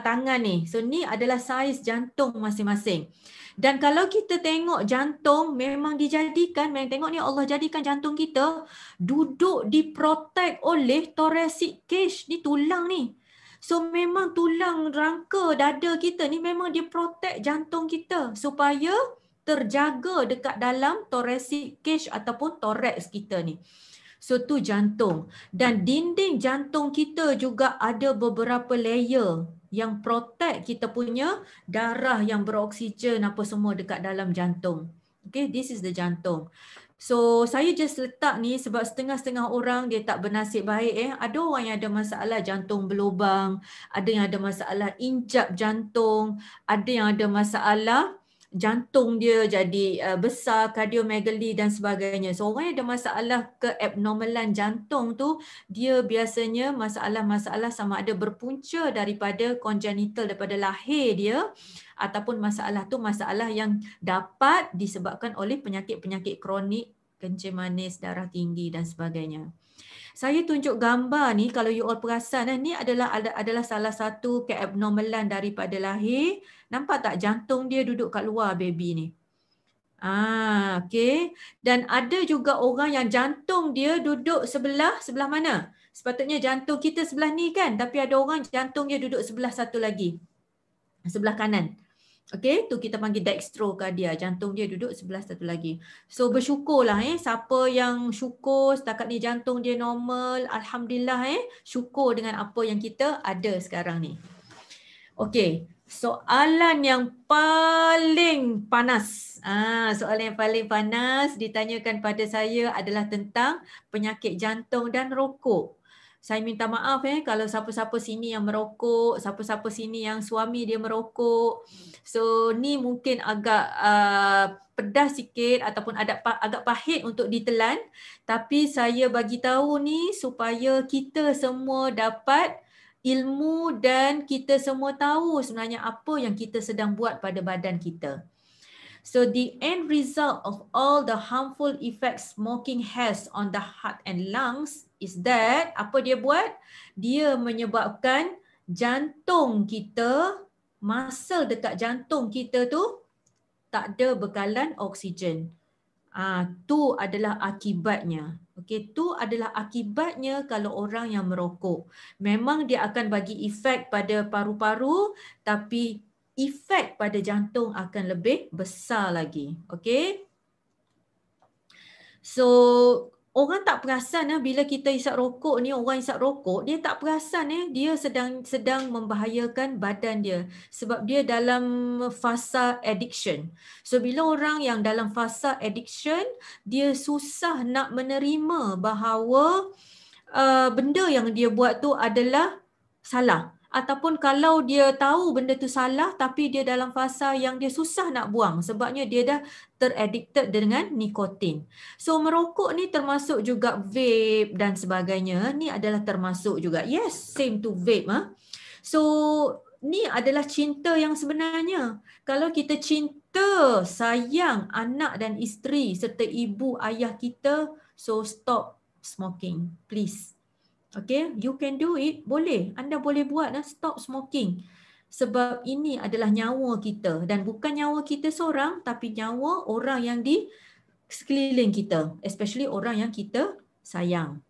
tangan ni. So ni adalah saiz jantung masing-masing. Dan kalau kita tengok jantung memang dijadikan, tengok ni Allah jadikan jantung kita duduk diprotect oleh thoracic cage, ni tulang ni. So memang tulang rangka dada kita ni memang dia protect jantung kita supaya terjaga dekat dalam thoracic cage ataupun thorax kita ni. So tu jantung. Dan dinding jantung kita juga ada beberapa layer yang protect kita punya darah yang beroksigen apa semua dekat dalam jantung. Okay, this is the jantung. So saya just letak ni sebab setengah-setengah orang dia tak bernasib baik. Ada orang yang ada masalah jantung berlubang, ada yang ada masalah injap jantung, ada yang ada masalah jantung dia jadi besar, kardiomegali dan sebagainya. So orang yang ada masalah keabnormalan jantung tu, dia biasanya masalah-masalah sama ada berpunca daripada congenital daripada lahir dia, ataupun masalah tu masalah yang dapat disebabkan oleh penyakit-penyakit kronik, kencing manis, darah tinggi dan sebagainya. Saya tunjuk gambar ni, kalau you all perasan ni adalah salah satu keabnormalan daripada lahir. Nampak tak jantung dia duduk kat luar baby ni? Okey. Dan ada juga orang yang jantung dia duduk sebelah mana? Sepatutnya jantung kita sebelah ni kan, tapi ada orang jantung dia duduk sebelah satu lagi. Sebelah kanan. Okey, tu kita panggil dextrocardia. Jantung dia duduk sebelah satu lagi. So bersyukurlah siapa yang syukur setakat ni jantung dia normal, alhamdulillah syukur dengan apa yang kita ada sekarang ni. Okey, soalan yang paling panas. Soalan yang paling panas ditanyakan pada saya adalah tentang penyakit jantung dan rokok. Saya minta maaf kalau siapa-siapa sini yang merokok, siapa-siapa sini yang suami dia merokok. So ni mungkin agak pedas sikit ataupun agak pahit untuk ditelan, tapi saya bagi tahu ni supaya kita semua dapat ilmu dan kita semua tahu sebenarnya apa yang kita sedang buat pada badan kita. So the end result of all the harmful effects smoking has on the heart and lungs is that, apa dia buat? Dia menyebabkan jantung kita, muscle dekat jantung kita tu tak ada bekalan oksigen. Tu adalah akibatnya. Okey, tu adalah akibatnya kalau orang yang merokok. Memang dia akan bagi efek pada paru-paru, tapi efek pada jantung akan lebih besar lagi. Okey. So orang tak perasan bila kita isap rokok ni, orang isap rokok dia tak perasan dia sedang membahayakan badan dia sebab dia dalam fasa addiction. So bila orang yang dalam fasa addiction, dia susah nak menerima bahawa benda yang dia buat tu adalah salah. Ataupun kalau dia tahu benda tu salah tapi dia dalam fasa yang dia susah nak buang sebabnya dia dah teraddicted dengan nikotin. So merokok ni termasuk juga vape dan sebagainya. Ni adalah termasuk juga. Yes, same to vape. So ni adalah cinta yang sebenarnya. Kalau kita cinta, sayang anak dan isteri serta ibu ayah kita, so stop smoking, please. Okay, you can do it, boleh. Anda boleh buat stop smoking. Sebab ini adalah nyawa kita. Dan bukan nyawa kita seorang, tapi nyawa orang yang di sekeliling kita. Especially orang yang kita sayang.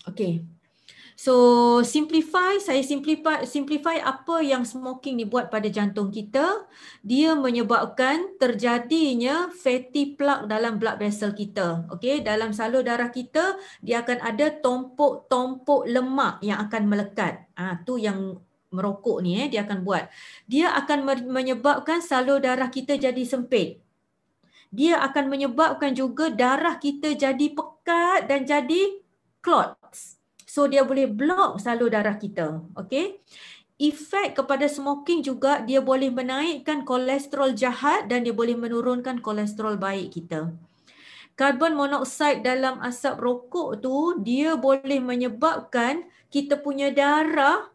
Okay. So saya simplify apa yang smoking ni buat pada jantung kita. Dia menyebabkan terjadinya fatty plaque dalam blood vessel kita. Okey, dalam salur darah kita dia akan ada tompok-tompok lemak yang akan melekat. Tu yang merokok ni dia akan buat. Dia akan menyebabkan salur darah kita jadi sempit. Dia akan menyebabkan juga darah kita jadi pekat dan jadi clots. So dia boleh block salur darah kita. Okay. Efek kepada smoking juga, dia boleh menaikkan kolesterol jahat dan dia boleh menurunkan kolesterol baik kita. Karbon monoksida dalam asap rokok tu, dia boleh menyebabkan kita punya darah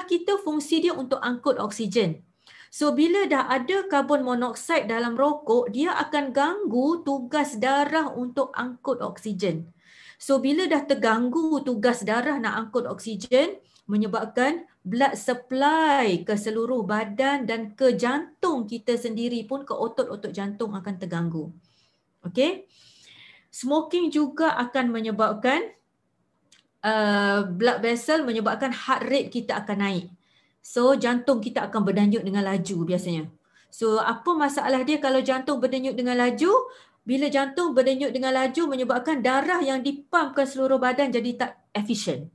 kita fungsi dia untuk angkut oksigen. So bila dah ada karbon monoksida dalam rokok, dia akan ganggu tugas darah untuk angkut oksigen. So bila dah terganggu tugas darah nak angkut oksigen, menyebabkan blood supply ke seluruh badan dan ke jantung kita sendiri pun, ke otot-otot jantung akan terganggu. Okay. Smoking juga akan menyebabkan blood vessel, menyebabkan heart rate kita akan naik. So jantung kita akan berdenyut dengan laju biasanya. So apa masalah dia kalau jantung berdenyut dengan laju? Bila jantung berdenyut dengan laju, menyebabkan darah yang dipump ke seluruh badan jadi tak efisien.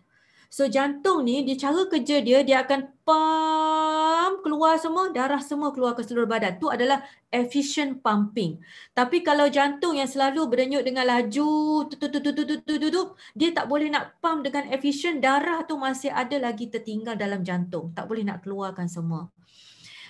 So jantung ni, cara kerja dia, dia akan pump keluar semua, darah semua keluar ke seluruh badan. Tu adalah efficient pumping. Tapi kalau jantung yang selalu berdenyut dengan laju, dia tak boleh nak pump dengan efisien, darah tu masih ada lagi tertinggal dalam jantung. Tak boleh nak keluarkan semua.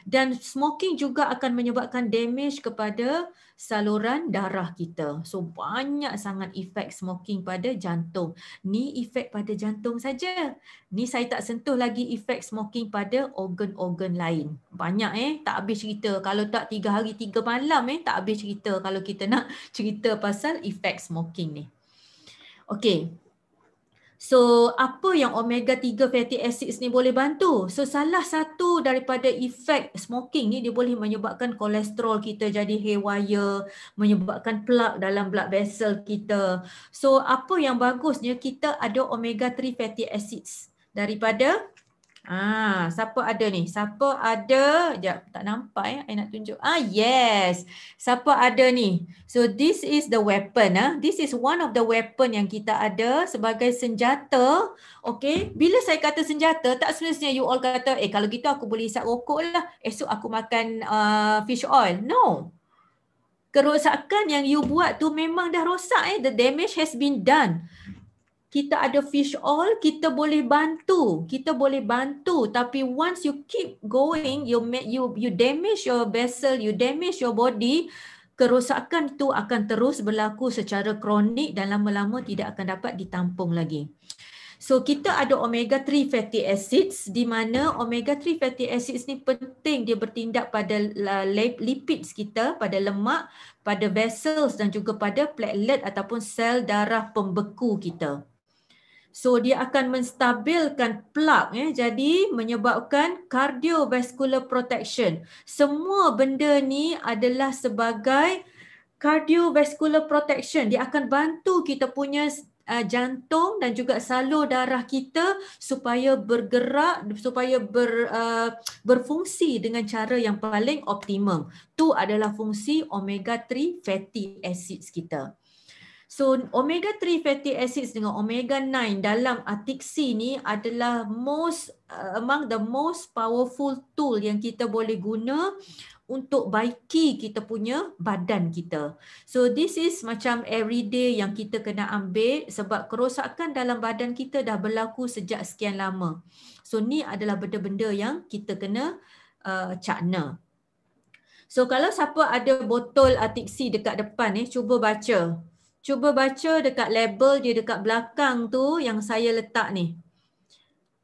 Dan smoking juga akan menyebabkan damage kepada saluran darah kita. So banyak sangat efek smoking pada jantung. Ni efek pada jantung saja. Ni saya tak sentuh lagi efek smoking pada organ-organ lain. Banyak tak habis cerita. Kalau tak 3 hari 3 malam tak habis cerita kalau kita nak cerita pasal efek smoking ni. Okey. So, apa yang omega 3 fatty acids ni boleh bantu? So, salah satu daripada efek smoking ni, dia boleh menyebabkan kolesterol kita jadi haywire, menyebabkan plak dalam blood vessel kita. So, apa yang bagusnya, kita ada omega 3 fatty acids daripada siapa ada ni? Siapa ada? Sekejap, tak nampak I nak tunjuk. Yes. Siapa ada ni? So this is the weapon. This is one of the weapon yang kita ada sebagai senjata. Okay. Bila saya kata senjata, tak semestinya you all kata, kalau gitu aku boleh isap rokok lah. Esok aku makan fish oil. No. Kerosakan yang you buat tu memang dah rosak. The damage has been done. Kita ada fish oil, kita boleh bantu. Tapi once you keep going, you damage your vessel, you damage your body, kerosakan itu akan terus berlaku secara kronik dan lama-lama tidak akan dapat ditampung lagi. So kita ada omega 3 fatty acids, di mana omega 3 fatty acids ni penting, dia bertindak pada lipids kita, pada lemak, pada vessels dan juga pada platelet ataupun sel darah pembeku kita. So dia akan menstabilkan plak, jadi menyebabkan cardiovascular protection. Semua benda ni adalah sebagai cardiovascular protection. Dia akan bantu kita punya jantung dan juga salur darah kita supaya bergerak, supaya berfungsi dengan cara yang paling optimum. Tu adalah fungsi omega 3 fatty acids kita. So omega 3 fatty acids dengan omega 9 dalam Atixi ni adalah among the most powerful tool yang kita boleh guna untuk baiki kita punya badan kita. So this is macam everyday yang kita kena ambil sebab kerosakan dalam badan kita dah berlaku sejak sekian lama. So ni adalah benda-benda yang kita kena cakna. So kalau siapa ada botol Atixi dekat depan cuba baca. Cuba baca dekat label dia dekat belakang tu yang saya letak ni.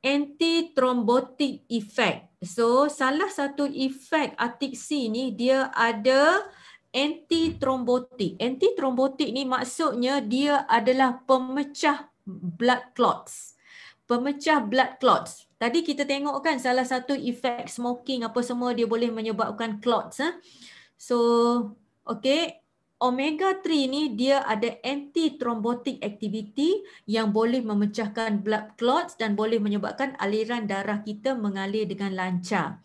Anti-thrombotic effect. So salah satu efek Atixi ni dia ada anti-thrombotic. Anti-thrombotic ni maksudnya dia adalah pemecah blood clots. Pemecah blood clots. Tadi kita tengok kan salah satu efek smoking apa semua dia boleh menyebabkan clots. So okay. Omega 3 ni dia ada anti-thrombotic activity yang boleh memecahkan blood clots dan boleh menyebabkan aliran darah kita mengalir dengan lancar.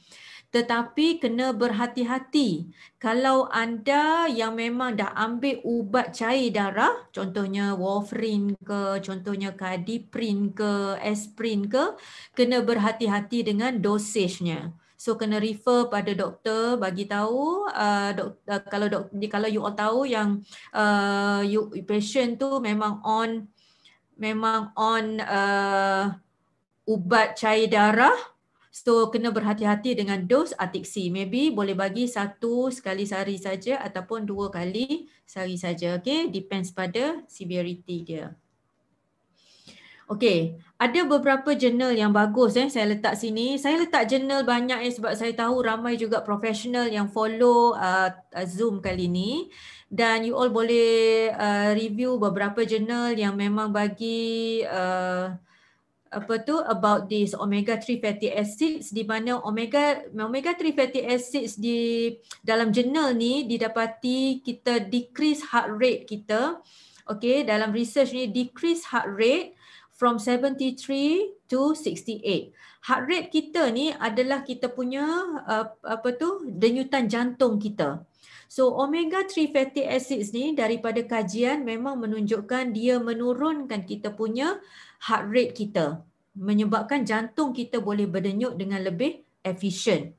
Tetapi kena berhati-hati. Kalau anda yang memang dah ambil ubat cair darah, contohnya warfarin ke, contohnya Cardioprin ke, aspirin ke, kena berhati-hati dengan dosage-nya. So kena refer pada doktor bagi tahu kalau you all tahu yang patient tu memang on memang on ubat cair darah. So kena berhati-hati dengan dos Atixi. Maybe boleh bagi 1 sekali sehari saja ataupun 2 kali sehari saja. Okay, depends pada severity dia. Okay, ada beberapa jurnal yang bagus saya letak sini. Saya letak jurnal banyak sebab saya tahu ramai juga profesional yang follow Zoom kali ni. Dan you all boleh review beberapa jurnal yang memang bagi about this omega 3 fatty acids, di mana omega 3 fatty acids di dalam jurnal ni didapati kita decrease heart rate kita. Okay, dalam research ni decrease heart rate from 73 to 68. Heart rate kita ni adalah kita punya denyutan jantung kita. So omega 3 fatty acids ni daripada kajian memang menunjukkan dia menurunkan kita punya heart rate kita, menyebabkan jantung kita boleh berdenyut dengan lebih efisien.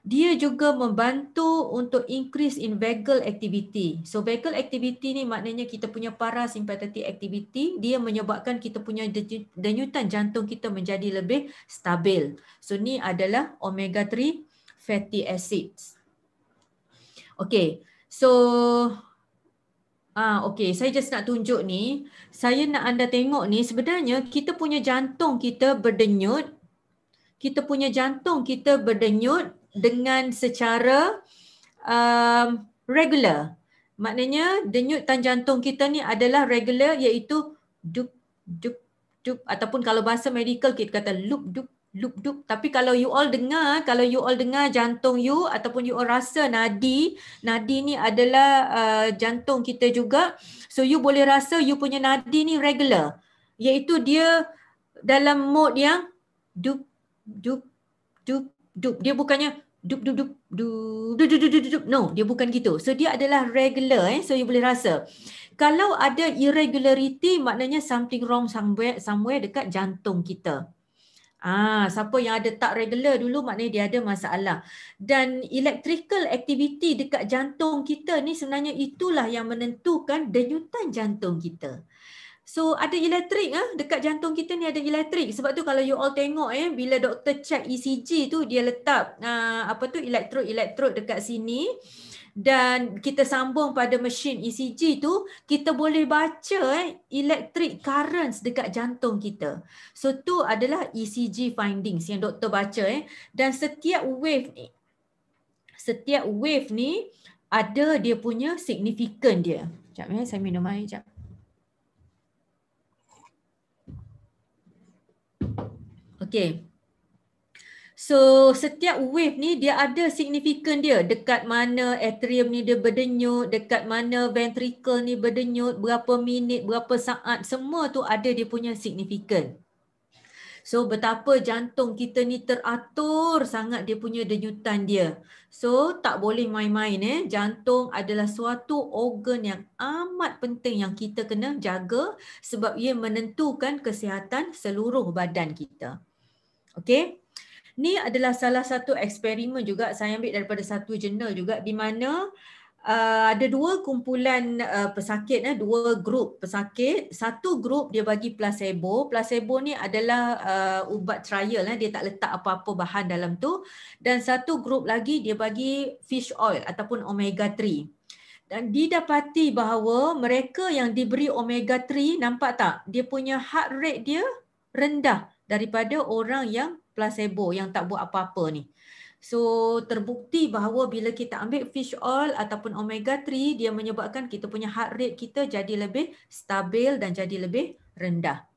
Dia juga membantu untuk increase in vagal activity. So vagal activity ni maknanya kita punya parasympathetic activity, dia menyebabkan kita punya denyutan jantung kita menjadi lebih stabil. So ni adalah omega 3 fatty acids. Okay, so okay, saya just nak tunjuk ni. Saya nak anda tengok ni, sebenarnya kita punya jantung kita berdenyut. Kita punya jantung kita berdenyut dengan secara regular. Maknanya denyutan jantung kita ni adalah regular, iaitu dup, dup, dup. Ataupun kalau bahasa medical kita kata loop, dup, loop, dup. Tapi kalau you all dengar jantung you ataupun you all rasa nadi ni adalah jantung kita juga. So you boleh rasa you punya nadi ni regular, iaitu dia dalam mode yang dup, dup, dup, dup. Dia bukannya dup, dup, dup, dup, dup, dup, dup, dup, dup. No, dia bukan gitu. So dia adalah regular. So you boleh rasa. Kalau ada irregularity, maknanya something wrong somewhere dekat jantung kita. Siapa yang ada tak regular dulu, maknanya dia ada masalah. Dan electrical activity dekat jantung kita ni sebenarnya itulah yang menentukan denyutan jantung kita. So ada elektrik dekat jantung kita ni, ada elektrik. Sebab tu kalau you all tengok bila doktor check ECG tu, dia letak elektrod dekat sini dan kita sambung pada mesin ECG tu, kita boleh baca electric currents dekat jantung kita. So tu adalah ECG findings yang doktor baca dan setiap wave ni ada dia punya signifikan dia. Sekejap saya minum air sekejap. Okay. So setiap wave ni dia ada signifikan dia. Dekat mana atrium ni dia berdenyut, dekat mana ventricle ni berdenyut, berapa minit, berapa saat, semua tu ada dia punya signifikan. So betapa jantung kita ni teratur sangat dia punya denyutan dia. So tak boleh main-main Jantung adalah suatu organ yang amat penting yang kita kena jaga sebab ia menentukan kesihatan seluruh badan kita. Okay. Ni adalah salah satu eksperimen juga saya ambil daripada satu jurnal juga, di mana ada dua kumpulan pesakit, dua grup pesakit. Satu grup dia bagi placebo. Placebo ni adalah ubat trial, dia tak letak apa-apa bahan dalam tu. Dan satu grup lagi dia bagi fish oil ataupun omega 3. Dan didapati bahawa mereka yang diberi omega 3, nampak tak? Dia punya heart rate dia rendah daripada orang yang placebo, yang tak buat apa-apa ni. So terbukti bahawa bila kita ambil fish oil ataupun omega 3, dia menyebabkan kita punya heart rate kita jadi lebih stabil dan jadi lebih rendah.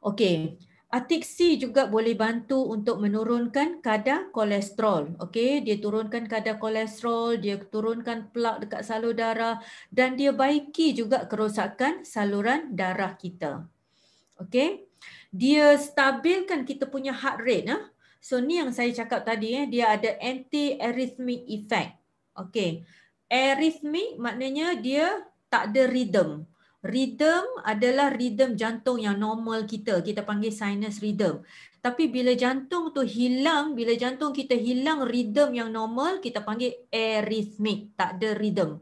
Okey, Atixi juga boleh bantu untuk menurunkan kadar kolesterol. Okey, dia turunkan kadar kolesterol, dia turunkan plak dekat salur darah dan dia baiki juga kerosakan saluran darah kita. Okey. Dia stabilkan kita punya heart rate. So ni yang saya cakap tadi, dia ada anti-arrhythmic effect. Okay. Arrhythmic maknanya dia tak ada rhythm. Rhythm adalah rhythm jantung yang normal kita. Kita panggil sinus rhythm. Tapi bila jantung tu hilang, bila jantung kita hilang rhythm yang normal, kita panggil arrhythmic. Tak ada rhythm.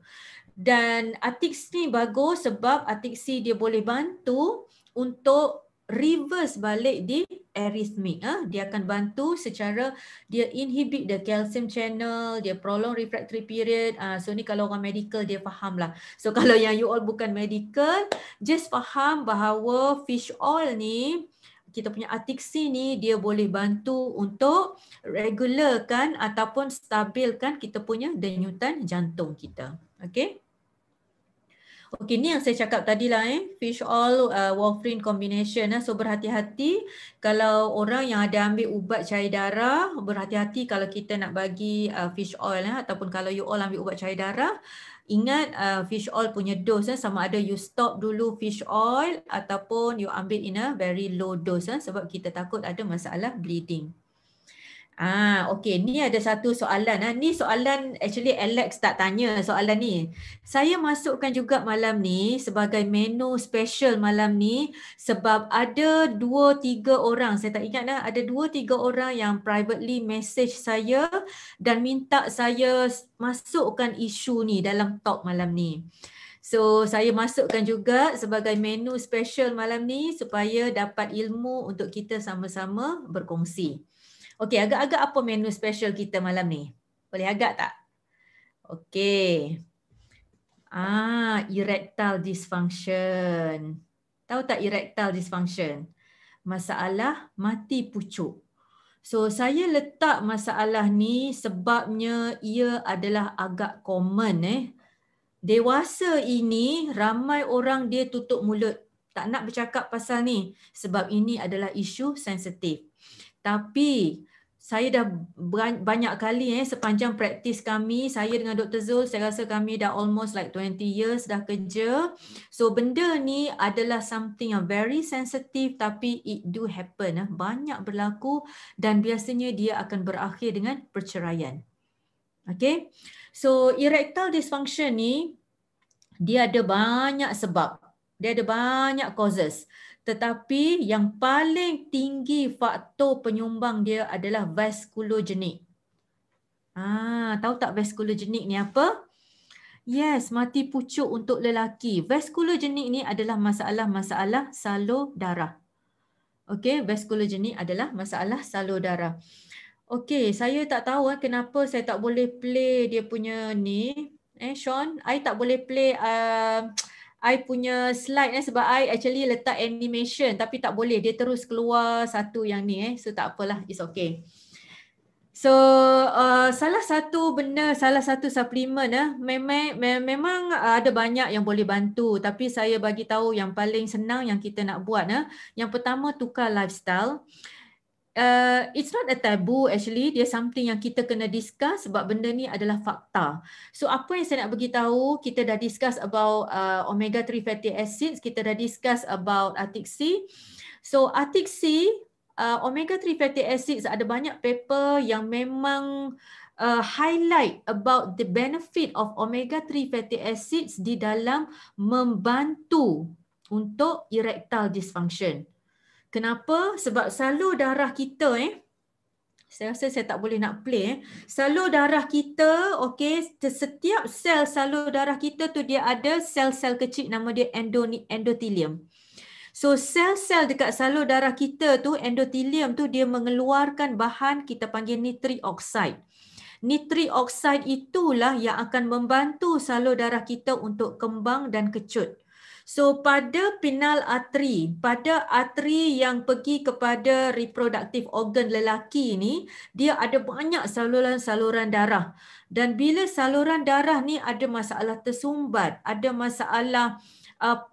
Dan Atix ni bagus sebab Atix C dia boleh bantu untuk reverse balik di arrhythmic. Dia akan bantu secara dia inhibit the calcium channel, dia prolong refractory period. So ni kalau orang medical dia faham lah. So kalau yang you all bukan medical, just faham bahawa fish oil ni, kita punya Atix C ni dia boleh bantu untuk regularkan ataupun stabilkan kita punya denyutan jantung kita. Okay. Okey, ni yang saya cakap tadi lah fish oil warfarin combination. So berhati-hati kalau orang yang ada ambil ubat cair darah, berhati-hati kalau kita nak bagi fish oil ataupun kalau you all ambil ubat cair darah, ingat fish oil punya dose sama ada you stop dulu fish oil ataupun you ambil in a very low dose sebab kita takut ada masalah bleeding. Okey, ni ada satu soalan. Ni soalan actually Alex tak tanya soalan ni. Saya masukkan juga malam ni sebagai menu special malam ni sebab ada 2-3 orang, saya tak ingat dah, ada 2-3 orang yang privately message saya dan minta saya masukkan isu ni dalam talk malam ni. So saya masukkan juga sebagai menu special malam ni supaya dapat ilmu untuk kita sama-sama berkongsi. Okey, agak-agak apa menu special kita malam ni? Boleh agak tak? Okey. Erectile dysfunction. Tahu tak erectile dysfunction? Masalah mati pucuk. So saya letak masalah ni sebabnya ia adalah agak common Dewasa ini ramai orang dia tutup mulut. Tak nak bercakap pasal ni sebab ini adalah isu sensitif. Tapi saya dah banyak kali sepanjang praktis kami, saya dengan Dr. Zul, saya rasa kami dah almost like 20 years dah kerja. So benda ni adalah something yang very sensitive tapi it do happen. Banyak berlaku dan biasanya dia akan berakhir dengan perceraian. Okay. So erectile dysfunction ni dia ada banyak sebab. Dia ada banyak causes. Tetapi yang paling tinggi faktor penyumbang dia adalah vaskulogenik. Tahu tak vaskulogenik ni apa? Yes, mati pucuk untuk lelaki. Vaskulogenik ni adalah masalah-masalah salur darah. Okey, vaskulogenik adalah masalah salur darah. Okey, saya tak tahu kenapa saya tak boleh play dia punya ni. Sean, I tak boleh play I punya slide sebab I actually letak animation tapi tak boleh, dia terus keluar satu yang ni so tak apalah, it's okay. So salah satu benda, salah satu suplemen memang ada banyak yang boleh bantu tapi saya bagi tahu yang paling senang yang kita nak buat yang pertama tukar lifestyle. It's not a taboo actually, dia something yang kita kena discuss sebab benda ni adalah fakta. So apa yang saya nak bagi tahu, kita dah discuss about omega 3 fatty acids, kita dah discuss about Atix C. So Atix C, omega 3 fatty acids ada banyak paper yang memang highlight about the benefit of omega 3 fatty acids di dalam membantu untuk erectile dysfunction. Kenapa? Sebab salur darah kita saya rasa saya tak boleh nak play salur darah kita, okey, setiap sel salur darah kita tu dia ada sel-sel kecil nama dia endothelium. So sel-sel dekat salur darah kita tu, endothelium tu dia mengeluarkan bahan kita panggil nitric oxide. Nitric oxide itulah yang akan membantu salur darah kita untuk kembang dan kecut. So pada penile artery, pada arteri yang pergi kepada reproductive organ lelaki ni, dia ada banyak saluran-saluran darah. Dan bila saluran darah ni ada masalah tersumbat, ada masalah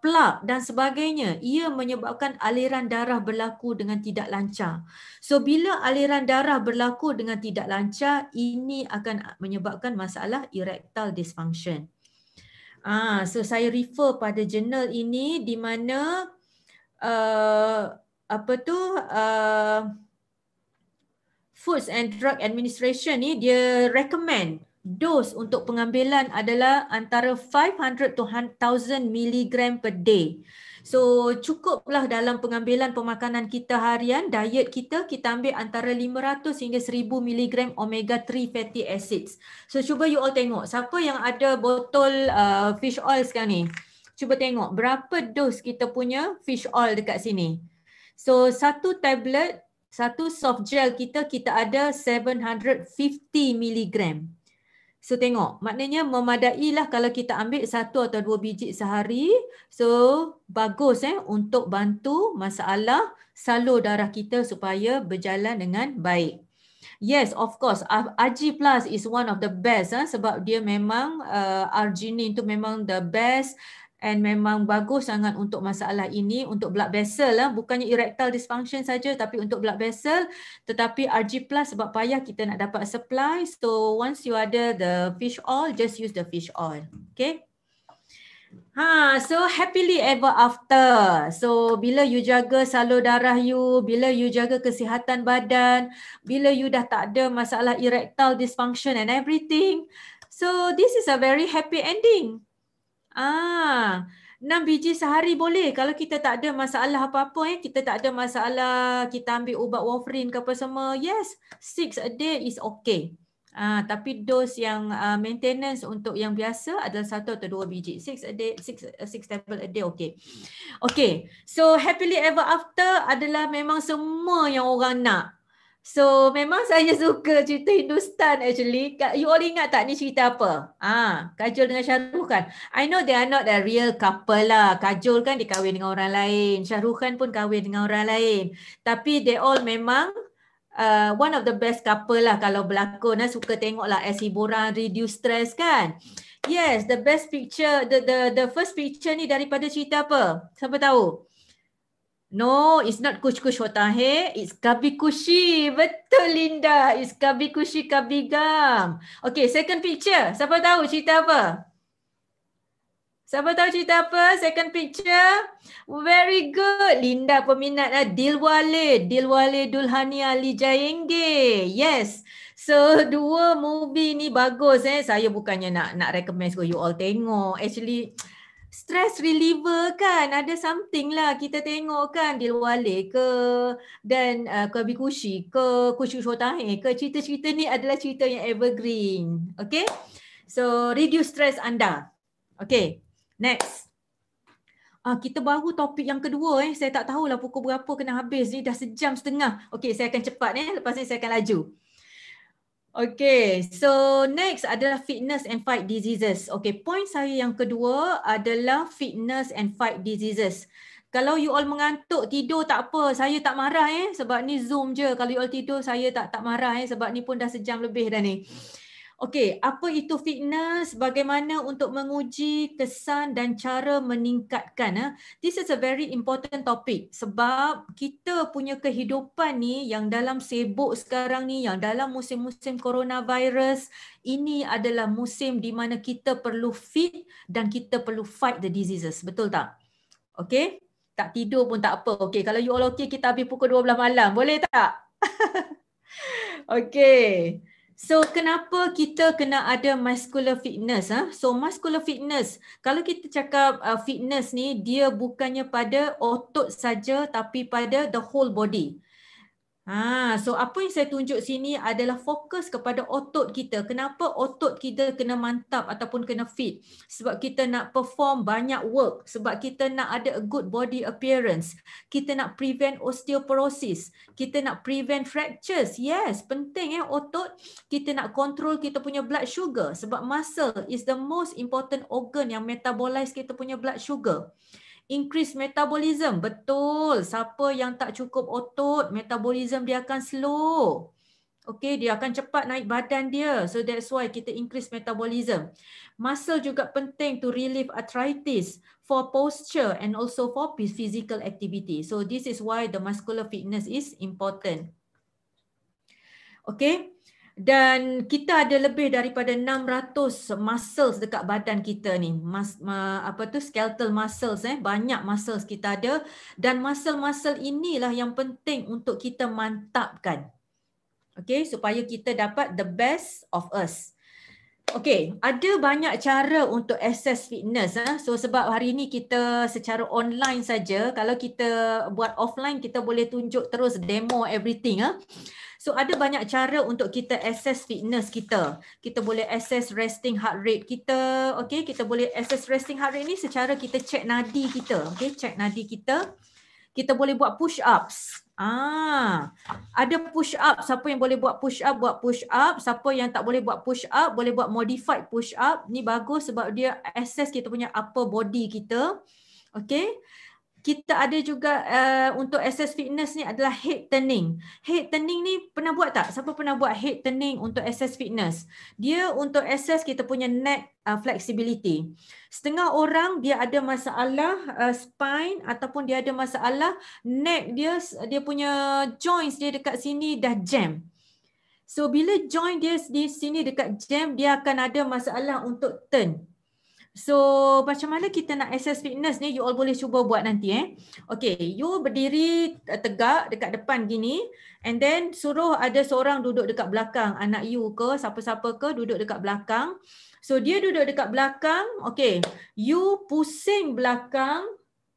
plak dan sebagainya, ia menyebabkan aliran darah berlaku dengan tidak lancar. So bila aliran darah berlaku dengan tidak lancar, ini akan menyebabkan masalah erectile dysfunction. So saya refer pada jurnal ini di mana Foods and Drug Administration ni dia recommend dos untuk pengambilan adalah antara 500 to 1000 mg per day. So cukuplah dalam pengambilan pemakanan kita harian, diet kita ambil antara 500 hingga 1000 mg omega 3 fatty acids. So cuba you all tengok, siapa yang ada botol fish oil sekarang ni? Cuba tengok berapa dos kita punya fish oil dekat sini. So satu tablet, satu soft gel kita ada 750 mg. So tengok, maknanya memadailah kalau kita ambil 1 atau 2 biji sehari. So bagus untuk bantu masalah salur darah kita supaya berjalan dengan baik. Yes, of course, RG Plus is one of the best sebab dia memang arginine tu memang the best. And memang bagus sangat untuk masalah ini, untuk blood vessel lah. Bukannya erectile dysfunction saja, tapi untuk blood vessel. Tetapi RG Plus sebab payah kita nak dapat supply. So once you ada the fish oil, just use the fish oil. Okay. So happily ever after. So bila you jaga salur darah you, bila you jaga kesihatan badan, bila you dah tak ada masalah erectile dysfunction and everything. So this is a very happy ending. 6 biji sehari boleh. Kalau kita tak ada masalah apa-apa, kita tak ada masalah, kita ambil ubat warfarin ke apa semua, yes, 6 a day is okay. Tapi dos yang maintenance untuk yang biasa adalah 1 atau 2 biji. 6 a day, 6 tablet a day okay. Okay, so happily ever after adalah memang semua yang orang nak. So memang saya suka cerita Hindustan actually. You all ingat tak ni cerita apa? Kajol dengan Shah Rukh Khan. I know they are not a real couple lah. Kajol kan dia kahwin dengan orang lain. Shah Rukh Khan pun kahwin dengan orang lain. Tapi they all memang one of the best couple lah kalau berlakon. Suka tengok lah as hiburan, reduce stress kan. Yes, the best picture, the first picture ni daripada cerita apa? Siapa tahu? No, it's not Kuch Kuch Hota Hai, it's Kabhi Khushi. Betul Linda, it's Kabhi Khushi Kabhi Gham. Okay, second picture. Siapa tahu cerita apa? Siapa tahu cerita apa? Second picture. Very good. Linda peminat lah. Dilwale Dulhania Le Jayenge. Yes. So dua movie ni bagus Saya bukannya nak recommend you all tengok. Actually stress reliever kan, ada something lah kita tengok kan, Dilwale ke dan Kabhi Khushi ke Kuch Kuch Hota Hai ke, cerita-cerita ni adalah cerita yang evergreen. Okay, so reduce stress anda. Okay, next. Kita baru topik yang kedua saya tak tahulah pukul berapa kena habis ni, dah sejam setengah. Okay, saya akan cepat lepas ni saya akan laju. Okay, so next adalah fitness and fight diseases. Okay, point saya yang kedua adalah fitness and fight diseases. Kalau you all mengantuk, tidur tak apa, saya tak marah sebab ni Zoom je. Kalau you all tidur, saya tak marah sebab ni pun dah sejam lebih dah ni. Okay, apa itu fitness? Bagaimana untuk menguji kesan dan cara meningkatkan? This is a very important topic sebab kita punya kehidupan ni yang dalam sibuk sekarang ni, yang dalam musim-musim coronavirus, ini adalah musim di mana kita perlu fit dan kita perlu fight the diseases. Betul tak? Okay? Tak tidur pun tak apa. Okay, kalau you all okay, kita habis pukul 12 malam. Boleh tak? Okay. So kenapa kita kena ada muscular fitness? So muscular fitness, kalau kita cakap fitness ni, dia bukannya pada otot saja tapi pada the whole body. So apa yang saya tunjuk sini adalah fokus kepada otot kita. Kenapa otot kita kena mantap ataupun kena fit? Sebab kita nak perform banyak work. Sebab kita nak ada a good body appearance. Kita nak prevent osteoporosis. Kita nak prevent fractures. Yes, penting otot. Kita nak control kita punya blood sugar. Sebab muscle is the most important organ yang metabolize kita punya blood sugar. Increase metabolism. Betul. Siapa yang tak cukup otot, metabolism dia akan slow. Okay, dia akan cepat naik badan dia. So that's why kita increase metabolism. Muscle juga penting to relieve arthritis, for posture and also for physical activity. So this is why the muscular fitness is important. Okay. Dan kita ada lebih daripada 600 muscles dekat badan kita ni. Skeletal muscles banyak muscles kita ada dan muscle-muscle inilah yang penting untuk kita mantapkan. Okay, supaya kita dapat the best of us. Okay, ada banyak cara untuk access fitness. So sebab hari ni kita secara online saja, kalau kita buat offline kita boleh tunjuk terus demo everything. So ada banyak cara untuk kita access fitness kita. Kita boleh access resting heart rate kita. Okay, kita boleh access resting heart rate ni secara kita check nadi kita. Okay, check nadi kita. Kita boleh buat push ups. Ada push up. Siapa yang boleh buat push up, buat push up. Siapa yang tak boleh buat push up, boleh buat modified push up. Ni bagus sebab dia access kita punya upper body kita. Okay. Kita ada juga untuk access fitness ni adalah head turning. Head turning ni pernah buat tak? Siapa pernah buat head turning untuk access fitness? Dia untuk access kita punya neck flexibility. Setengah orang dia ada masalah spine ataupun dia ada masalah neck dia punya joints dia dekat sini dah jam. So bila joint dia di sini dekat jam, dia akan ada masalah untuk turn. So macam mana kita nak access fitness ni, you all boleh cuba buat nanti Okay, you berdiri tegak dekat depan gini and then suruh ada seorang duduk dekat belakang, anak you ke siapa-siapa ke duduk dekat belakang. So dia duduk dekat belakang, okay, you pusing belakang,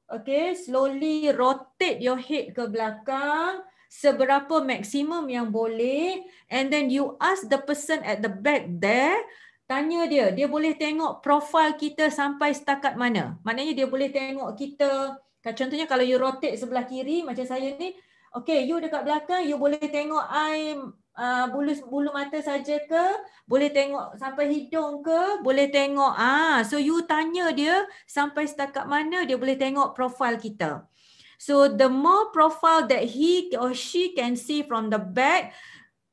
okay, slowly rotate your head ke belakang seberapa maksimum yang boleh, and then you ask the person at the back there, tanya dia boleh tengok profil kita sampai setakat mana. Maknanya dia boleh tengok kita, contohnya kalau you rotate sebelah kiri macam saya ni, okay, you dekat belakang, you boleh tengok I bulu mata saja ke, boleh tengok sampai hidung ke, boleh tengok, so you tanya dia sampai setakat mana dia boleh tengok profil kita. So the more profile that he or she can see from the back,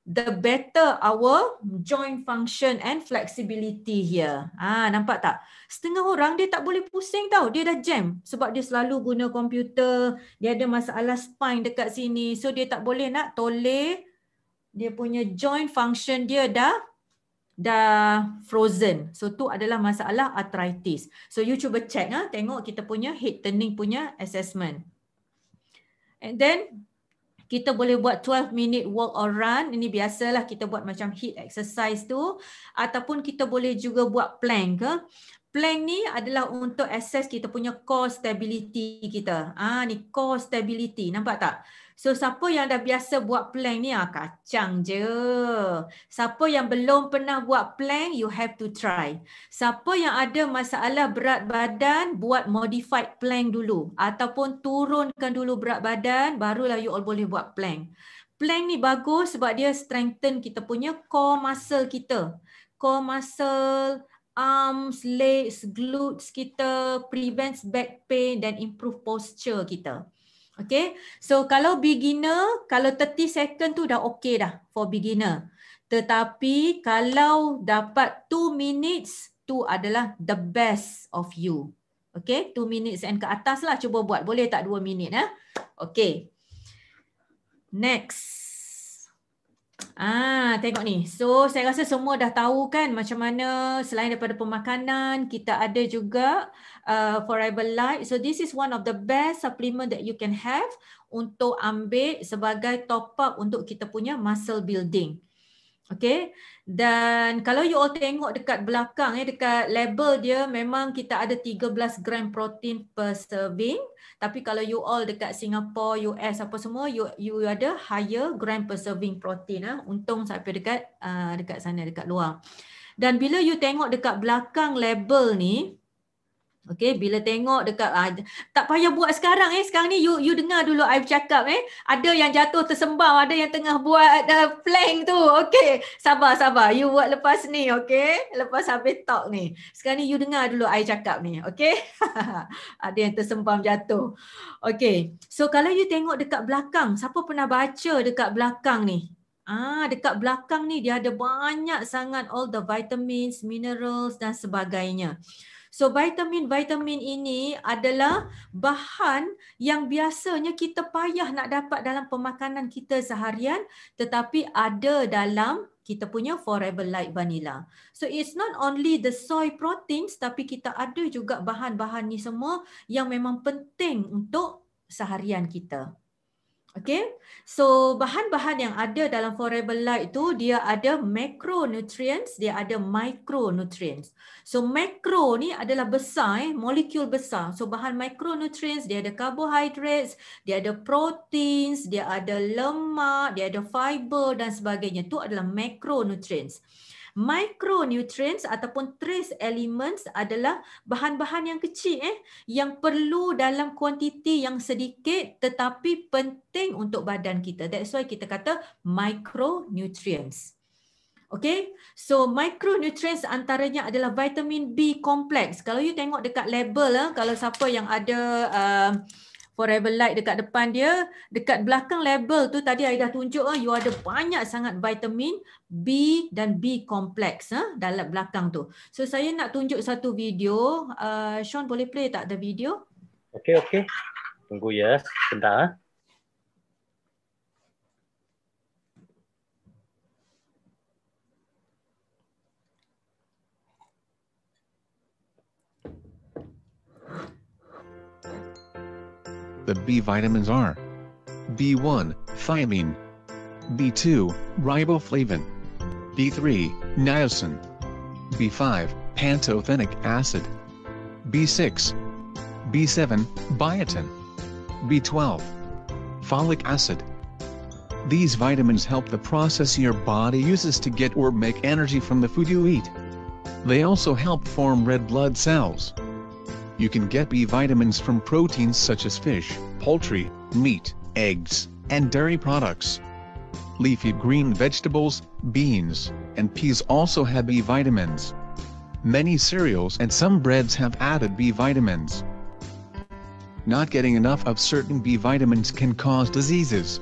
the better our joint function and flexibility here. Nampak tak? Setengah orang dia tak boleh pusing tau. Dia dah jam sebab dia selalu guna komputer. Dia ada masalah spine dekat sini. So dia tak boleh nak toleh. Dia punya joint function dia dah frozen. So tu adalah masalah arthritis. So you cuba check, tengok kita punya head turning punya assessment. And then kita boleh buat 12-minute walk or run. Ini biasalah kita buat macam HIIT exercise tu. Ataupun kita boleh juga buat plank. Plank ni adalah untuk access kita punya core stability kita. Ni core stability. Nampak tak? So siapa yang dah biasa buat plank ni, kacang je. Siapa yang belum pernah buat plank, you have to try. Siapa yang ada masalah berat badan, buat modified plank dulu. Ataupun turunkan dulu berat badan, barulah you all boleh buat plank. Plank ni bagus sebab dia strengthen kita punya core muscle kita. Core muscle, arms, legs, glutes kita, prevents back pain dan improve posture kita. Okay, so kalau beginner, kalau 30 second tu dah okay dah for beginner. Tetapi kalau dapat 2 minutes, tu adalah the best of you. Okay, 2 minutes and ke atas lah cuba buat. Boleh tak 2 minit? Okay. Next. Tengok ni. So saya rasa semua dah tahu kan macam mana selain daripada pemakanan, kita ada juga Forever Light. So this is one of the best supplement that you can have untuk ambil sebagai top up untuk kita punya muscle building. Okay. Dan kalau you all tengok dekat belakang, dekat label dia memang kita ada 13 gram protein per serving. Tapi kalau you all dekat Singapore, US apa semua, you ada higher gram per serving protein. Untung sampai dekat sana, dekat luar. Dan bila you tengok dekat belakang label ni, okay, bila tengok dekat tak payah buat sekarang sekarang ni you dengar dulu I cakap ada yang jatuh tersembam, ada yang tengah buat plank tu. Okay, sabar you buat lepas ni, okay, lepas habis talk ni. Sekarang ni you dengar dulu I cakap ni, okay. Ada yang tersembam jatuh. Okay, so kalau you tengok dekat belakang, siapa pernah baca dekat belakang ni? Dekat belakang ni dia ada banyak sangat all the vitamins, minerals dan sebagainya. So vitamin-vitamin ini adalah bahan yang biasanya kita payah nak dapat dalam pemakanan kita seharian, tetapi ada dalam kita punya Forever Light Vanilla. So it's not only the soy proteins, tapi kita ada juga bahan-bahan ni semua yang memang penting untuk seharian kita. Okay, so bahan-bahan yang ada dalam Forever Light tu dia ada macronutrients, dia ada micronutrients. So macro ni adalah besar, molekul besar. So bahan micronutrients dia ada carbohydrates, dia ada proteins, dia ada lemak, dia ada fiber dan sebagainya. Tu adalah macronutrients. Micronutrients ataupun trace elements adalah bahan-bahan yang kecil yang perlu dalam kuantiti yang sedikit tetapi penting untuk badan kita. That's why kita kata micronutrients. Okay, so micronutrients antaranya adalah vitamin B complex. Kalau you tengok dekat label, kalau siapa yang ada Forever Light dekat depan dia, dekat belakang label tu tadi I dah tunjuk you ada banyak sangat vitamin B dan B complex dalam belakang tu. So saya nak tunjuk satu video. Sean boleh play tak the video? Okey. Tunggu ya, sebentar. The B vitamins are B1, thiamine, B2, riboflavin, B3, niacin, B5, pantothenic acid, B6, B7, biotin, B12, folic acid. These vitamins help the process your body uses to get or make energy from the food you eat. They also help form red blood cells. You can get B vitamins from proteins such as fish, poultry, meat, eggs, and dairy products. Leafy green vegetables, beans, and peas also have B vitamins. Many cereals and some breads have added B vitamins. Not getting enough of certain B vitamins can cause diseases.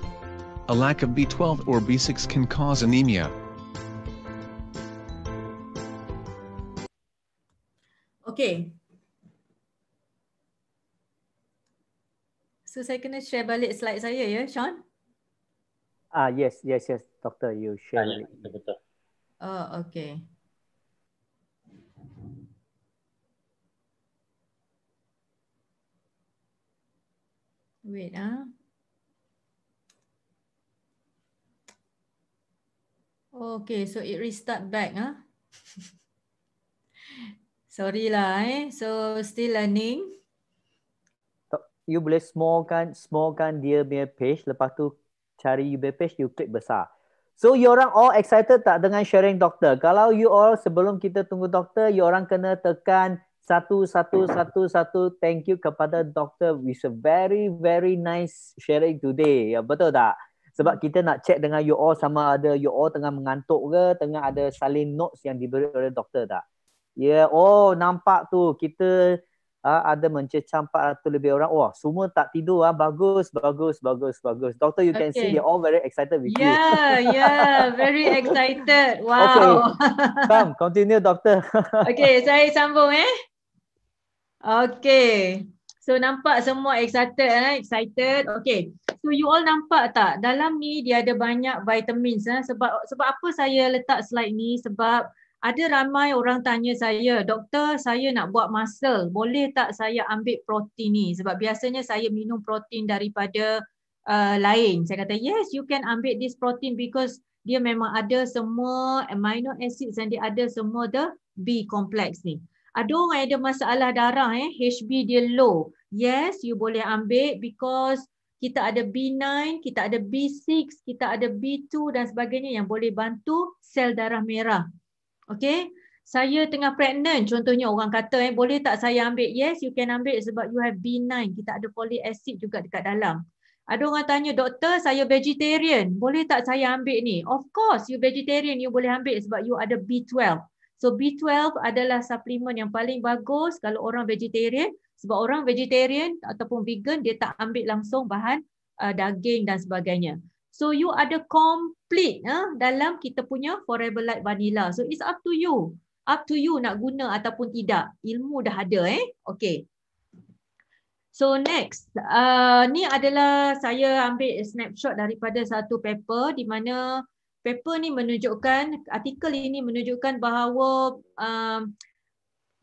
A lack of B12 or B6 can cause anemia. Okay. So saya kena share balik slide saya ya, Sean? Yes, doctor, you share. Ya, betul. Oh, okay. Wait, Okay, so it restart back, Sorry lah, So still learning. You boleh smallkan dia punya page, lepas tu cari you punya page, you klik besar. So you orang all excited tak dengan sharing doktor? Kalau you all sebelum kita tunggu doktor, you orang kena tekan 111. Thank you kepada doktor with a very very nice sharing today. Ya, betul tak? Sebab kita nak check dengan you all sama ada you all tengah mengantuk ke, tengah ada salin notes yang diberi oleh doktor tak? Ya, nampak tu kita ada mencecah 400 lebih orang. Wah, semua tak tidur. Bagus. Doctor, you can see they're all very excited with you. Yeah, very excited. Wow. Okay, come, continue, doctor. Okay, saya sambung Okay. So nampak semua excited. Okay. So you all nampak tak? Dalam ni dia ada banyak vitamins. Sebab apa saya letak slide ni? Sebab ada ramai orang tanya saya, doktor saya nak buat muscle, boleh tak saya ambil protein ni? Sebab biasanya saya minum protein daripada lain. Saya kata yes, you can ambil this protein because dia memang ada semua amino acids dan dia ada semua the B complex ni. Ada orang yang ada masalah darah, HB dia low. Yes, you boleh ambil because kita ada B9, kita ada B6, kita ada B2 dan sebagainya yang boleh bantu sel darah merah. Okay, saya tengah pregnant contohnya orang kata boleh tak saya ambil? Yes, you can ambil sebab you have B9. Kita ada folic acid juga dekat dalam. Ada orang tanya, doktor saya vegetarian. Boleh tak saya ambil ni? Of course, you vegetarian, you boleh ambil sebab you ada B12. So B12 adalah suplemen yang paling bagus kalau orang vegetarian. Sebab orang vegetarian ataupun vegan, dia tak ambil langsung bahan daging dan sebagainya. So you ada complete dalam kita punya Forever Light Vanilla. So it's up to you. Up to you nak guna ataupun tidak. Ilmu dah ada Okay. So next. Ni adalah saya ambil snapshot daripada satu paper di mana paper ni menunjukkan, artikel ini menunjukkan bahawa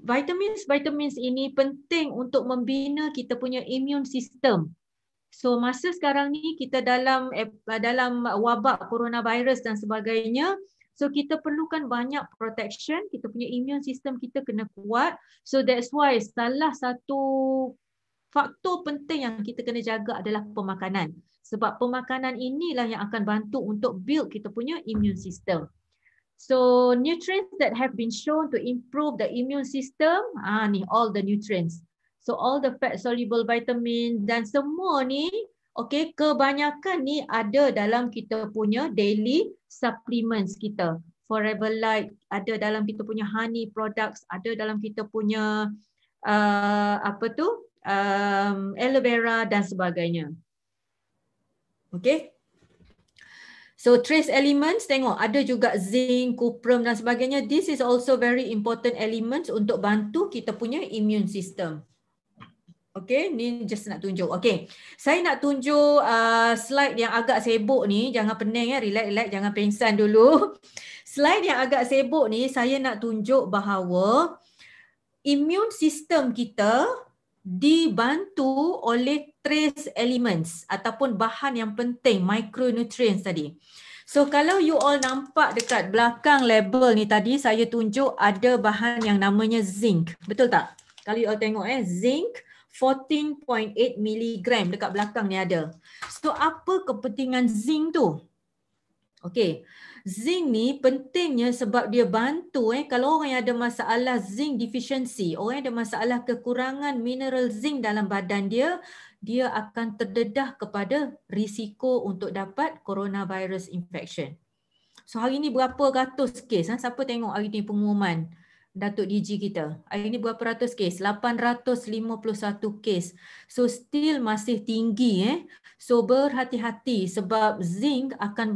vitamins ini penting untuk membina kita punya immune system. So masa sekarang ni kita dalam wabak coronavirus dan sebagainya, so kita perlukan banyak protection, kita punya immune system kita kena kuat. So that's why salah satu faktor penting yang kita kena jaga adalah pemakanan. Sebab pemakanan inilah yang akan bantu untuk build kita punya immune system. So nutrients that have been shown to improve the immune system, ni all the nutrients. So all the fat soluble vitamin dan semua ni, okay, kebanyakan ni ada dalam kita punya daily supplements kita. Forever Light ada dalam kita punya honey products, ada dalam kita punya aloe vera dan sebagainya. Okay. So trace elements, tengok ada juga zinc, cuprum dan sebagainya. This is also very important elements untuk bantu kita punya immune system. Okay, ni just nak tunjuk. Okay, saya nak tunjuk slide yang agak sibuk ni. Jangan pening ya, relax, jangan pengsan dulu. Slide yang agak sibuk ni, saya nak tunjuk bahawa immune system kita dibantu oleh trace elements ataupun bahan yang penting, micronutrients tadi. So kalau you all nampak dekat belakang label ni tadi, saya tunjuk ada bahan yang namanya zinc. Betul tak? Kalau you all tengok zinc 14.8 mg dekat belakang ni ada. So apa kepentingan zinc tu? Okay. Zinc ni pentingnya sebab dia bantu kalau orang yang ada masalah zinc deficiency, orang yang ada masalah kekurangan mineral zinc dalam badan dia, dia akan terdedah kepada risiko untuk dapat coronavirus infection. So hari ni berapa ratus kes? Siapa tengok hari ni pengumuman Datuk DG kita? Hari ni berapa ratus kes? 851 kes. So still masih tinggi. So berhati-hati sebab zinc akan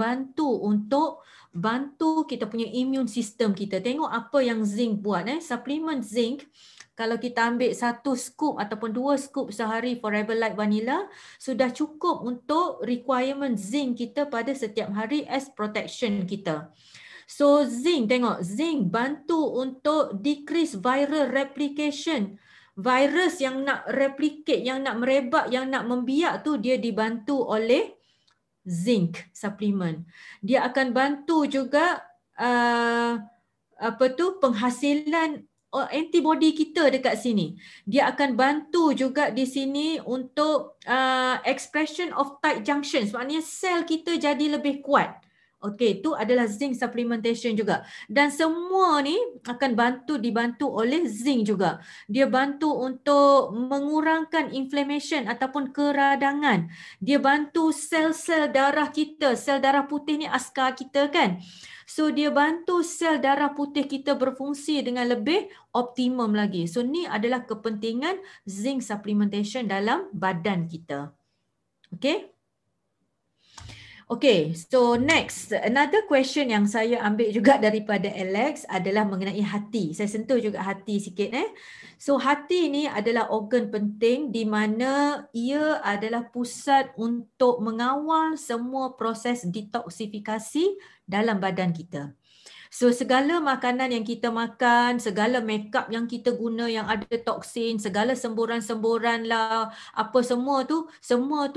bantu kita punya immune system kita. Tengok apa yang zinc buat. Suplement zinc, kalau kita ambil 1 scoop ataupun 2 scoop sehari Forever Light Vanilla, sudah cukup untuk requirement zinc kita pada setiap hari as protection kita. So zinc, tengok, zinc bantu untuk decrease viral replication. Virus yang nak replicate, yang nak merebak, yang nak membiak tu, dia dibantu oleh zinc supplement. Dia akan bantu juga penghasilan antibody kita dekat sini. Dia akan bantu juga di sini untuk expression of tight junctions. Maknanya sel kita jadi lebih kuat. Okey, itu adalah zinc supplementation juga. Dan semua ni akan dibantu oleh zinc juga. Dia bantu untuk mengurangkan inflammation ataupun keradangan. Dia bantu sel-sel darah kita. Sel darah putih ni askar kita kan. So dia bantu sel darah putih kita berfungsi dengan lebih optimum lagi. So ni adalah kepentingan zinc supplementation dalam badan kita. Okay. Okay, so next, another question yang saya ambil juga daripada Alex adalah mengenai hati. Saya sentuh juga hati sikit. So hati ni adalah organ penting di mana ia adalah pusat untuk mengawal semua proses detoksifikasi dalam badan kita. So segala makanan yang kita makan, segala makeup yang kita guna yang ada toksin, segala semburan-semburan lah, apa semua tu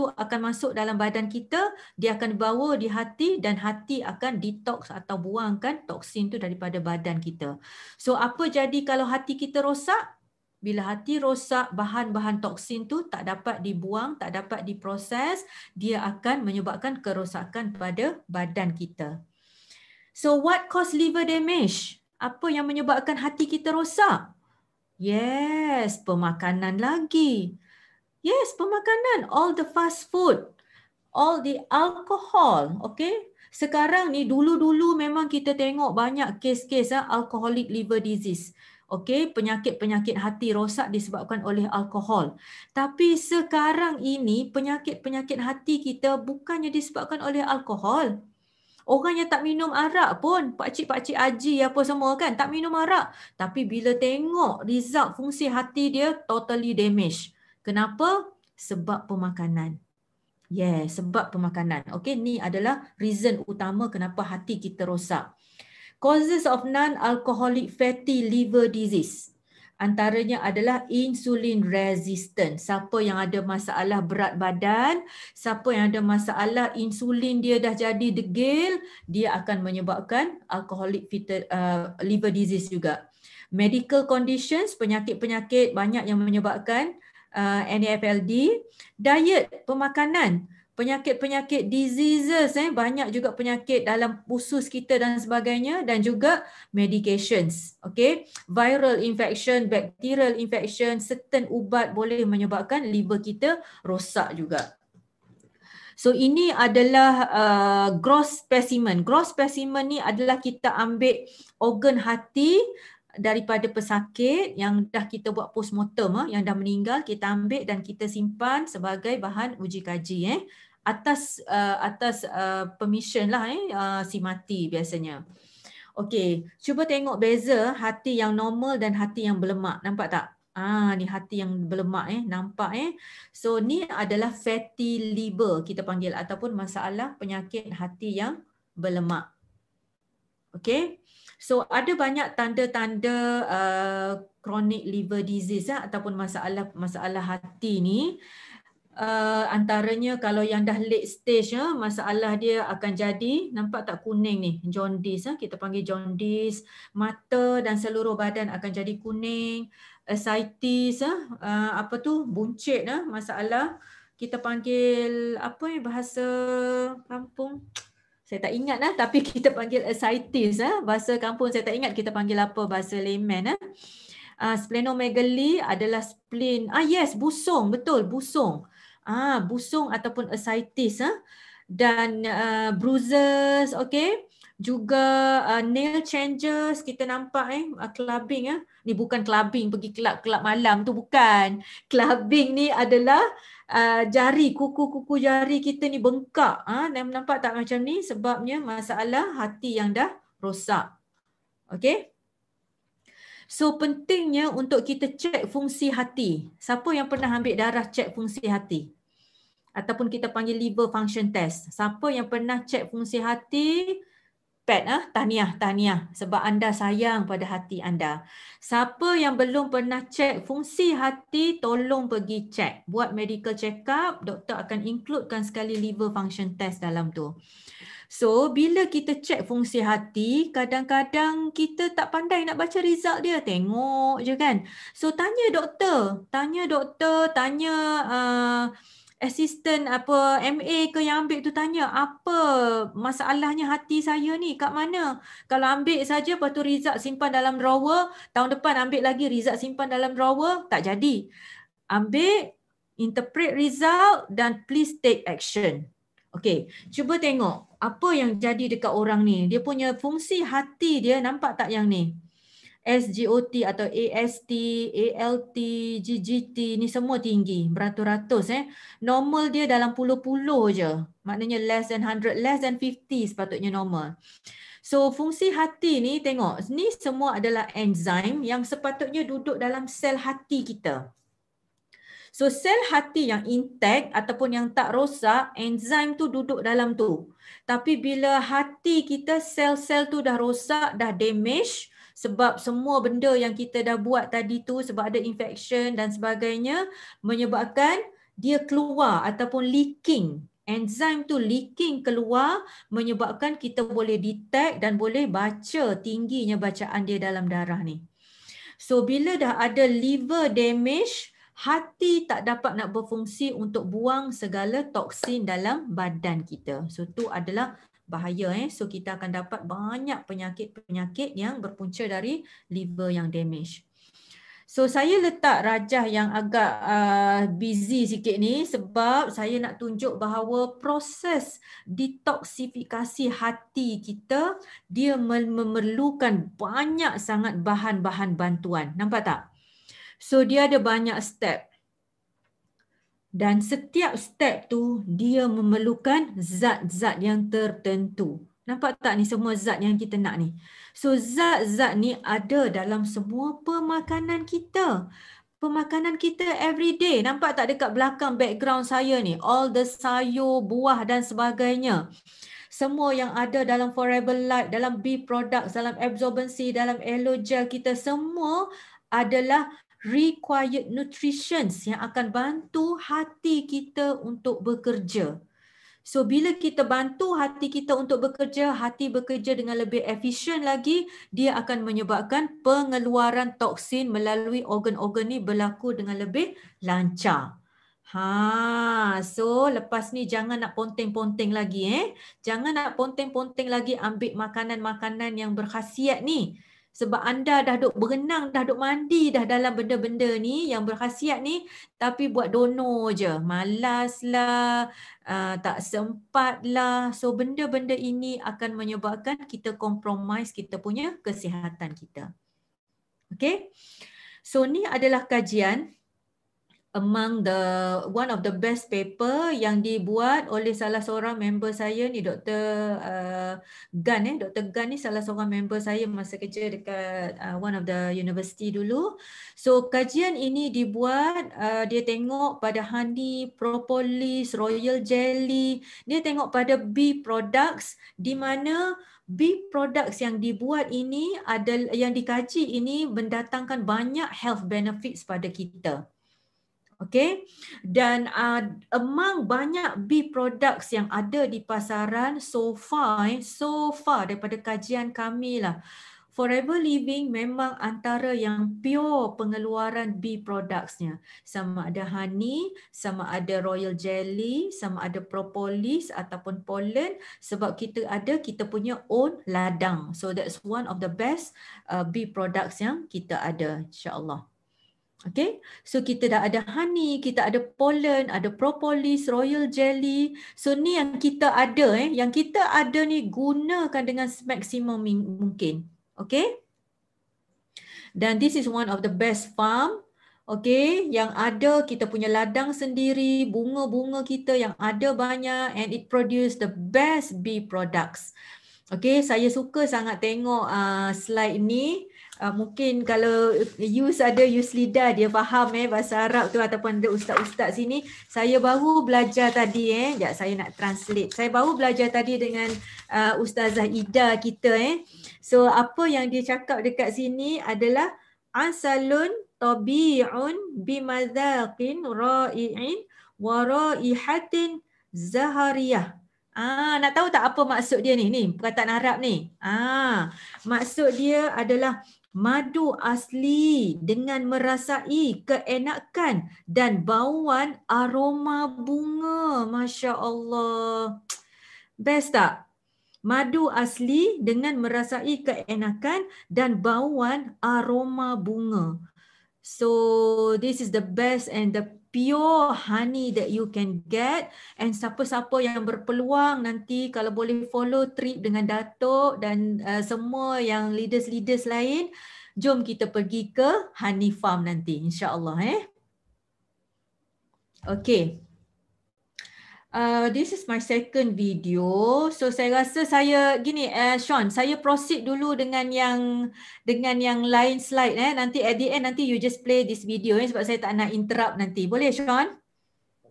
akan masuk dalam badan kita, dia akan bawa di hati dan hati akan detox atau buangkan toksin tu daripada badan kita. So apa jadi kalau hati kita rosak? Bila hati rosak, bahan-bahan toksin tu tak dapat dibuang, tak dapat diproses, dia akan menyebabkan kerosakan pada badan kita. So what cause liver damage? Apa yang menyebabkan hati kita rosak? Yes, pemakanan lagi. Yes, pemakanan. All the fast food. All the alcohol. Okay. Sekarang ni dulu-dulu memang kita tengok banyak kes-kes alcoholic liver disease. Okay, penyakit-penyakit hati rosak disebabkan oleh alkohol. Tapi sekarang ini penyakit-penyakit hati kita bukannya disebabkan oleh alkohol. Orang yang tak minum arak pun, pakcik-pakcik haji apa semua kan, tak minum arak. Tapi bila tengok result fungsi hati dia totally damaged. Kenapa? Sebab pemakanan. Yes, sebab pemakanan. Okay, ni adalah reason utama kenapa hati kita rosak. Causes of non-alcoholic fatty liver disease. Antaranya adalah insulin resistant. Siapa yang ada masalah berat badan, siapa yang ada masalah insulin dia dah jadi degil, dia akan menyebabkan alcoholic liver disease juga. Medical conditions, penyakit-penyakit banyak yang menyebabkan NAFLD. Diet, pemakanan, penyakit-penyakit diseases, banyak juga penyakit dalam usus kita dan sebagainya, dan juga medications. Okay, viral infection, bacterial infection, certain ubat boleh menyebabkan liver kita rosak juga. So ini adalah gross specimen. Gross specimen ni adalah kita ambil organ hati daripada pesakit yang dah kita buat postmortem, yang dah meninggal, kita ambil dan kita simpan sebagai bahan uji kaji atas permission lah si mati biasanya. Okey, cuba tengok beza hati yang normal dan hati yang berlemak. Nampak tak? Ni hati yang berlemak nampak So ni adalah fatty liver kita panggil, ataupun masalah penyakit hati yang berlemak. Okey. So ada banyak tanda-tanda chronic liver disease ataupun masalah hati ni. Antaranya kalau yang dah late stage, masalah dia akan jadi, nampak tak kuning ni, jaundice, kita panggil jaundice, mata dan seluruh badan akan jadi kuning, ascites, buncit, masalah kita panggil apa bahasa kampung, saya tak ingat tapi kita panggil ascites, bahasa kampung saya tak ingat kita panggil apa bahasa layman. Splenomegaly adalah spleen, yes, busung, betul, busung. Busung ataupun ascites, dan bruises, okay. Juga nail changes, kita nampak clubbing, ni bukan clubbing pergi kelab malam tu, bukan. Clubbing ni adalah jari, kuku jari kita ni bengkak. Nampak tak macam ni? Sebabnya masalah hati yang dah rosak. Okay. So pentingnya untuk kita cek fungsi hati. Siapa yang pernah ambil darah cek fungsi hati? Ataupun kita panggil liver function test. Siapa yang pernah cek fungsi hati? PET, tahniah. Sebab anda sayang pada hati anda. Siapa yang belum pernah cek fungsi hati, tolong pergi cek. Buat medical check up, doktor akan includekan sekali liver function test dalam tu. So, bila kita cek fungsi hati, kadang-kadang kita tak pandai nak baca result dia. Tengok je kan. So, tanya doktor, tanya assistant MA ke yang ambil tu, tanya apa masalahnya hati saya ni, kat mana. Kalau ambil saja lepas tu result simpan dalam drawer, tahun depan ambil lagi result simpan dalam drawer, tak jadi. Ambil, interpret result dan please take action. Okey, cuba tengok apa yang jadi dekat orang ni. Dia punya fungsi hati dia, nampak tak yang ni? SGOT atau AST, ALT, GGT ni semua tinggi, beratus-ratus. Normal dia dalam puluh-puluh je. Maknanya less than 100, less than 50 sepatutnya normal. So fungsi hati ni, tengok, ni semua adalah enzim yang sepatutnya duduk dalam sel hati kita. So sel hati yang intact ataupun yang tak rosak, enzim tu duduk dalam tu. Tapi bila hati kita, sel-sel tu dah rosak, dah damage, sebab semua benda yang kita dah buat tadi tu, sebab ada infection dan sebagainya, menyebabkan dia keluar ataupun leaking. Enzim tu leaking keluar, menyebabkan kita boleh detect dan boleh baca tingginya bacaan dia dalam darah ni. So bila dah ada liver damage, hati tak dapat nak berfungsi untuk buang segala toksin dalam badan kita. So tu adalah bahaya. So kita akan dapat banyak penyakit-penyakit yang berpunca dari liver yang damage. So saya letak rajah yang agak busy sikit ni sebab saya nak tunjuk bahawa proses detoksifikasi hati kita, dia memerlukan banyak sangat bahan-bahan bantuan. Nampak tak? So dia ada banyak step. Dan setiap step tu dia memerlukan zat-zat yang tertentu. Nampak tak ni semua zat yang kita nak ni? So zat-zat ni ada dalam semua pemakanan kita. Pemakanan kita everyday. Nampak tak dekat belakang background saya ni? All the sayur, buah dan sebagainya. Semua yang ada dalam Forever Light, dalam B products, dalam absorbency, dalam Aloe Gel kita, semua adalah required nutritions yang akan bantu hati kita untuk bekerja. So bila kita bantu hati kita untuk bekerja, hati bekerja dengan lebih efisien lagi, dia akan menyebabkan pengeluaran toksin melalui organ-organ ni berlaku dengan lebih lancar. So lepas ni jangan nak ponteng-ponteng lagi Jangan nak ponteng-ponteng lagi ambil makanan-makanan yang berkhasiat ni. Sebab anda dah duk berenang, dah duk mandi dah dalam benda-benda ni yang berkhasiat ni, tapi buat dono je. Malas lah, tak sempat lah. So benda-benda ini akan menyebabkan kita compromise kita punya kesihatan kita. Okay. So ni adalah kajian among one of the best paper yang dibuat oleh salah seorang member saya ni, Dr. Gan. Dr. Gan ni salah seorang member saya masa kerja dekat one of the university dulu. So kajian ini dibuat, dia tengok pada honey, propolis, royal jelly, dia tengok pada bee products, di mana bee products yang dibuat ini adalah, yang dikaji ini mendatangkan banyak health benefits pada kita. Okay, dan among banyak bee products yang ada di pasaran so far daripada kajian kami lah, Forever Living memang antara yang pure pengeluaran bee productsnya. Sama ada honey, sama ada royal jelly, sama ada propolis ataupun pollen, sebab kita punya own ladang. So that's one of the best bee products yang kita ada, insyaAllah. Okay, so kita dah ada honey, kita ada pollen, ada propolis, royal jelly. So ni yang kita ada, yang kita ada ni gunakan dengan maksimum mungkin. Okay, dan this is one of the best farm. Okay, yang ada kita punya ladang sendiri, bunga-bunga kita yang ada banyak, and it produce the best bee products. Okay, saya suka sangat tengok slide ni. Mungkin kalau use lidah, dia faham bahasa Arab tu, ataupun ada ustaz-ustaz sini. Saya baru belajar tadi sekejap saya nak translate. Saya baru belajar tadi dengan Ustazah Ida kita So apa yang dia cakap dekat sini adalah asalun tabi'un bimadaqin ra'i'in wa ra'ihatin zahariyah. Nak tahu tak apa maksud dia ni perkataan Arab ni? Maksud dia adalah madu asli dengan merasai keenakan dan bauan aroma bunga. Masya Allah. Best tak? Madu asli dengan merasai keenakan dan bauan aroma bunga. So this is the best and the pure honey that you can get. And siapa-siapa yang berpeluang nanti, kalau boleh follow trip dengan Datuk dan semua yang leaders-leaders lain, jom kita pergi ke honey farm nanti, insya-Allah Okay. This is my second video. So saya rasa saya gini, Sean, saya proceed dulu dengan yang lain slide Nanti at the end nanti you just play this video sebab saya tak nak interrupt nanti. Boleh Sean?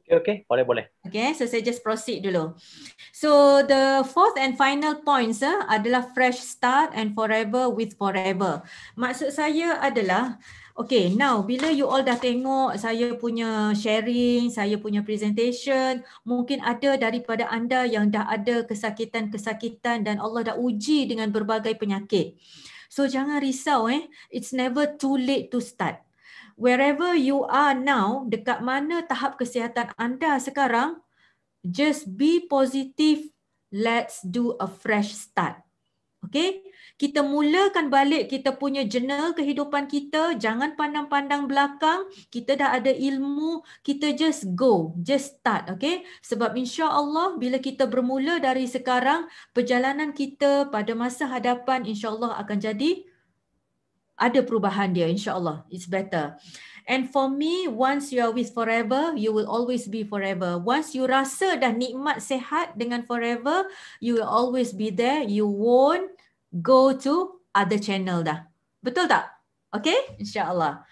Okay, boleh. Okay, so saya just proceed dulu. So the fourth and final points adalah fresh start and forever with forever. Maksud saya adalah, okay, now bila you all dah tengok saya punya sharing, saya punya presentation, mungkin ada daripada anda yang dah ada kesakitan-kesakitan dan Allah dah uji dengan berbagai penyakit. So jangan risau it's never too late to start. Wherever you are now, dekat mana tahap kesihatan anda sekarang, just be positive. Let's do a fresh start. Okay? Kita mulakan balik kita punya jurnal kehidupan kita. Jangan pandang-pandang belakang. Kita dah ada ilmu. Kita just go. Just start. Okay? Sebab insya-Allah bila kita bermula dari sekarang, perjalanan kita pada masa hadapan insya-Allah akan jadi ada perubahan dia, insya-Allah. It's better. And for me, once you are with forever, you will always be forever. Once you rasa dah nikmat sehat dengan forever, you will always be there. You won't go to other channel dah. Betul tak? Okay? InsyaAllah.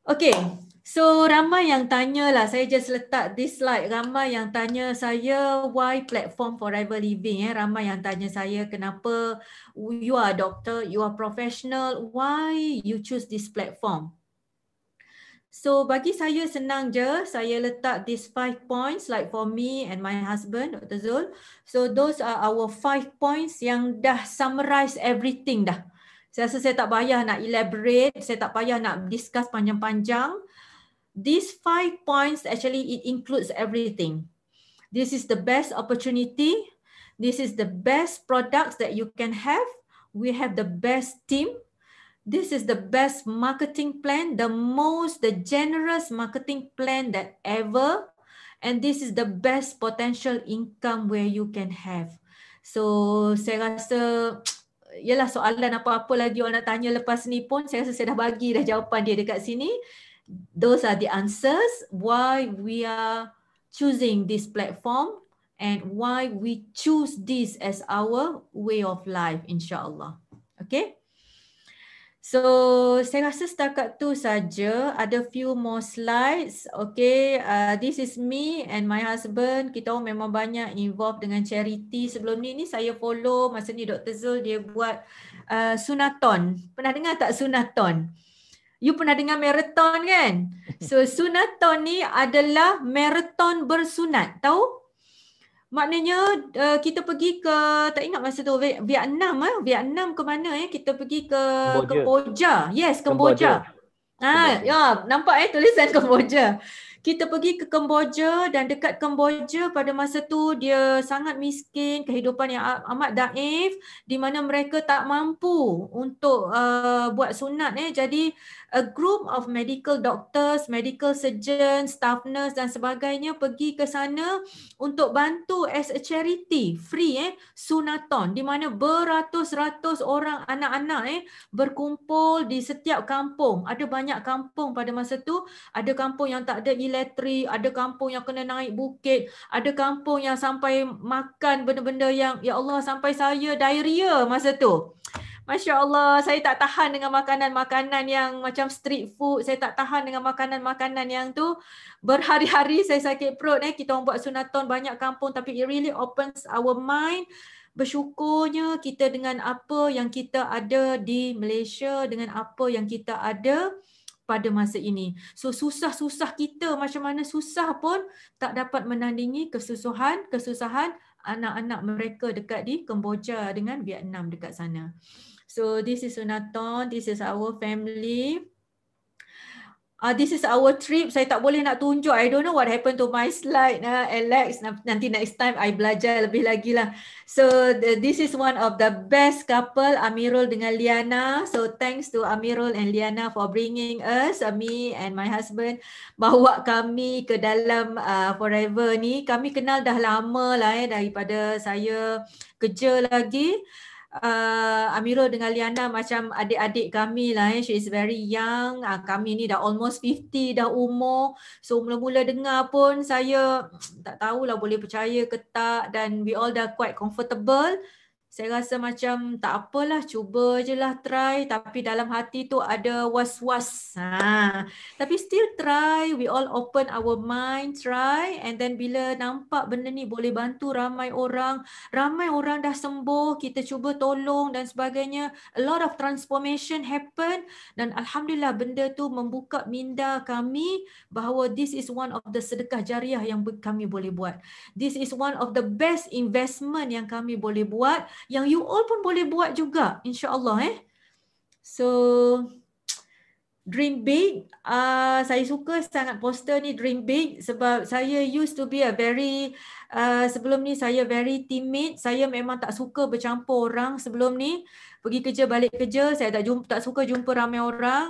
Okay. So ramai yang tanya lah, saya just letak this slide, ramai yang tanya saya why platform Forever Living. Ramai yang tanya saya kenapa you are doctor, you are professional, why you choose this platform. So bagi saya senang je, saya letak these 5 points like for me and my husband, Dr. Zul. So those are our 5 points yang dah summarize everything dah. Saya rasa saya tak payah nak elaborate, saya tak payah nak discuss panjang-panjang. These 5 points actually it includes everything. This is the best opportunity. This is the best products that you can have. We have the best team. This is the best marketing plan, the generous marketing plan that ever. And this is the best potential income where you can have. So saya rasa yalah soalan apa-apa lagi orang nak tanya lepas ni pun saya rasa saya dah bagi dah jawapan dia dekat sini. Those are the answers why we are choosing this platform and why we choose this as our way of life, insyaAllah. Okay. So saya rasa setakat tu saja. Ada few more slides. Okay, this is me and my husband. Kita orang memang banyak involved dengan charity. Sebelum ni saya follow masa ni Dr. Zul dia buat Sunathon. Pernah dengar tak Sunathon? You pernah dengar marathon kan? So Sunathon ni adalah marathon bersunat. Tahu? Maknanya kita pergi ke, tak ingat masa tu Vietnam Vietnam ke mana kita pergi ke Kemboja. Yes, Kemboja. Ya, nampak tulisan Kemboja. Kita pergi ke Kemboja dan dekat Kemboja pada masa tu dia sangat miskin, kehidupan yang amat daif di mana mereka tak mampu untuk buat sunat Jadi a group of medical doctors, medical surgeons, staff nurse dan sebagainya pergi ke sana untuk bantu as a charity, free Sunathon di mana beratus-ratus orang anak-anak berkumpul di setiap kampung. Ada banyak kampung pada masa tu, ada kampung yang tak ada elektrik, ada kampung yang kena naik bukit, ada kampung yang sampai makan benda-benda yang ya Allah sampai saya diarrhea masa tu. Masya Allah, saya tak tahan dengan makanan-makanan yang macam street food. Saya tak tahan dengan makanan-makanan yang tu. Berhari-hari saya sakit perut. Kita orang buat Sunathon banyak kampung tapi it really opens our mind. Bersyukurnya kita dengan apa yang kita ada di Malaysia, dengan apa yang kita ada pada masa ini. So susah-susah kita macam mana susah pun tak dapat menandingi kesusahan anak-anak mereka dekat di Kemboja dengan Vietnam dekat sana. So this is Sunathon, this is our family. This is our trip. Saya tak boleh nak tunjuk. I don't know what happened to my slide, Alex. Nanti next time I belajar lebih lagi lah. So this is one of the best couple, Amirul dengan Liana. So thanks to Amirul and Liana for bringing us, me and my husband, bawa kami ke dalam Forever ni. Kami kenal dah lama lah daripada saya kerja lagi. Amirul dengan Liana macam adik-adik kami lah. She is very young. Kami ni dah almost 50 dah umur. So mula-mula dengar pun saya tak tahulah boleh percaya ke tak. Dan we all dah quite comfortable. Saya rasa macam tak apalah, cuba je lah try. Tapi dalam hati tu ada was-was. Tapi still try. We all open our mind, try. And then bila nampak benda ni boleh bantu ramai orang dah sembuh, kita cuba tolong dan sebagainya. A lot of transformation happen. Dan Alhamdulillah benda tu membuka minda kami bahawa this is one of the sedekah jariah yang kami boleh buat. This is one of the best investment yang kami boleh buat. Yang you all pun boleh buat juga, insya-Allah So dream big. Saya suka sangat poster ni, dream big, sebab saya used to be a very sebelum ni saya very timid. Saya memang tak suka bercampur orang sebelum ni. Pergi kerja balik kerja saya tak suka jumpa ramai orang.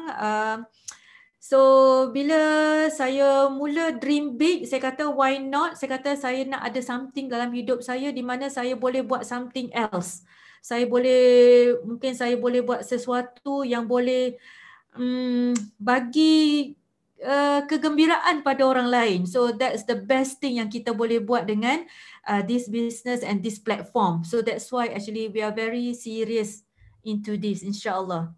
So bila saya mula dream big, saya kata why not? Saya kata saya nak ada something dalam hidup saya di mana saya boleh buat something else. Mungkin saya boleh buat sesuatu yang boleh bagi kegembiraan pada orang lain. So that's the best thing yang kita boleh buat dengan this business and this platform. So that's why actually we are very serious into this, insyaAllah.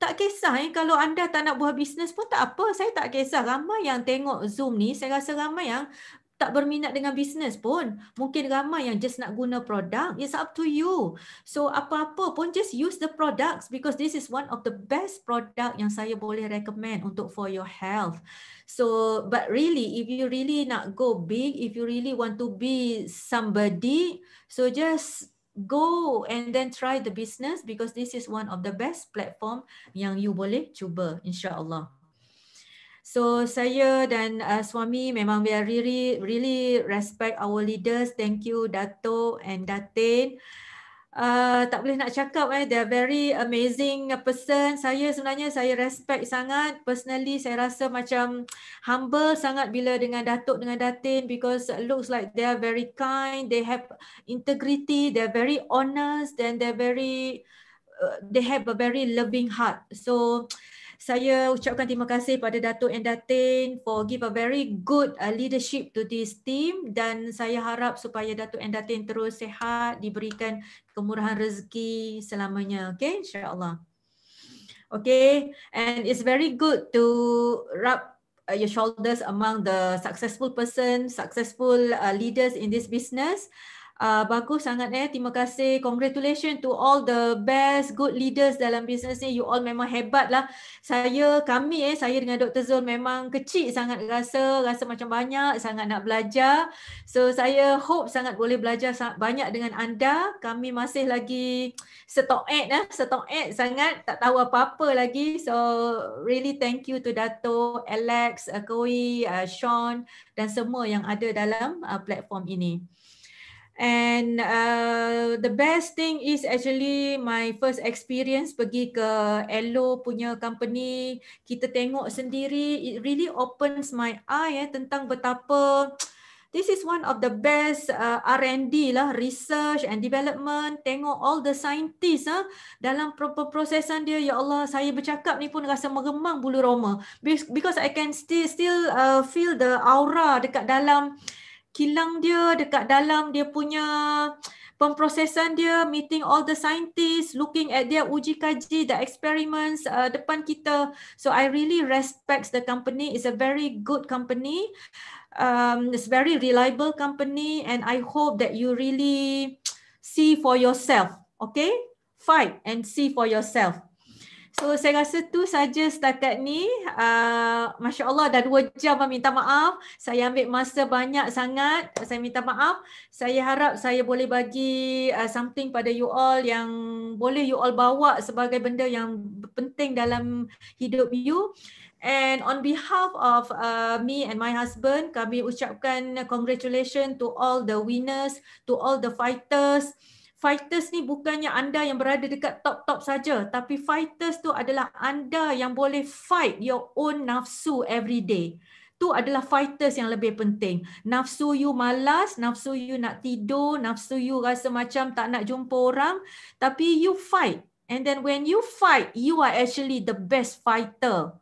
Tak kisah kalau anda tak nak buat bisnes pun tak apa. Saya tak kisah. Ramai yang tengok Zoom ni, saya rasa ramai yang tak berminat dengan bisnes pun. Mungkin ramai yang just nak guna produk. It's up to you. So apa-apa pun just use the products because this is one of the best product yang saya boleh recommend untuk for your health. So but really if you really nak go big, if you really want to be somebody, so just go and then try the business because this is one of the best platform yang you boleh cuba, insya-Allah. So saya dan suami memang we are really respect our leaders. Thank you Dato and Datin. Tak boleh nak cakap they are very amazing person. Sebenarnya saya respect sangat. Personally saya rasa macam humble sangat bila dengan Datuk dengan Datin because looks like they are very kind, they have integrity, they are very honest and they have a very loving heart. So saya ucapkan terima kasih pada Datuk and Datin for give a very good leadership to this team dan saya harap supaya Datuk and Datin terus sihat, diberikan kemurahan rezeki selamanya. Okay, insya-Allah. Okay, and it's very good to rub your shoulders among the successful person, successful leaders in this business. Bagus sangat terima kasih, congratulations to all the best good leaders dalam bisnes ni. You all memang hebat lah. Saya dengan Dr. Zul memang kecil sangat rasa macam banyak sangat nak belajar. So saya hope sangat boleh belajar sangat banyak dengan anda. Kami masih lagi stock sangat, tak tahu apa-apa lagi. So really thank you to Dato, Alex, Koi, Sean dan semua yang ada dalam platform ini. And the best thing is actually my first experience pergi ke Elo punya company. Kita tengok sendiri, it really opens my eye tentang betapa this is one of the best R&D lah, research and development. Tengok all the scientists dalam prosesan dia. Ya Allah, saya bercakap ni pun rasa meremang bulu roma because I can still feel the aura dekat dalam kilang dia, dekat dalam dia punya pemprosesan dia, meeting all the scientists, looking at their uji kaji, the experiments depan kita. So I really respect the company. It's a very good company. It's very reliable company and I hope that you really see for yourself. Okay? Fight and see for yourself. So saya rasa tu saja setakat ni. Masya Allah dah 2 jam, minta maaf. Saya ambil masa banyak sangat. Saya minta maaf. Saya harap saya boleh bagi something pada you all yang boleh you all bawa sebagai benda yang penting dalam hidup you. And on behalf of me and my husband, kami ucapkan congratulations to all the winners, to all the fighters. Fighters ni bukannya anda yang berada dekat top-top saja, tapi fighters tu adalah anda yang boleh fight your own nafsu every day. Tu adalah fighters yang lebih penting. Nafsu you malas, nafsu you nak tidur, nafsu you rasa macam tak nak jumpa orang, tapi you fight. And then when you fight, you are actually the best fighter.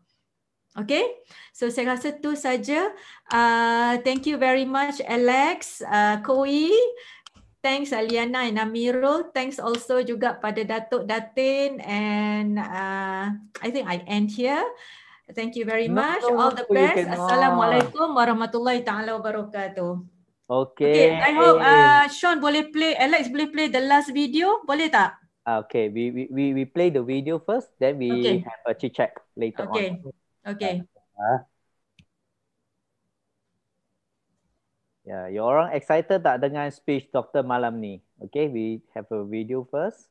Okay, so saya rasa tu saja. Thank you very much Alex, Koi. Thanks Aliana and Amirul. Thanks also juga pada Datuk Datin and I think I end here. Thank you very much. All the best. Assalamualaikum warahmatullahi taala wabarakatuh. Okay, I hope Sean boleh play, Alex boleh play the last video, boleh tak? Okay, we play the video first, then we have a chit chat later on. Okay. Ya, you orang excited tak dengan speech doktor malam ni? Okay, we have a video first.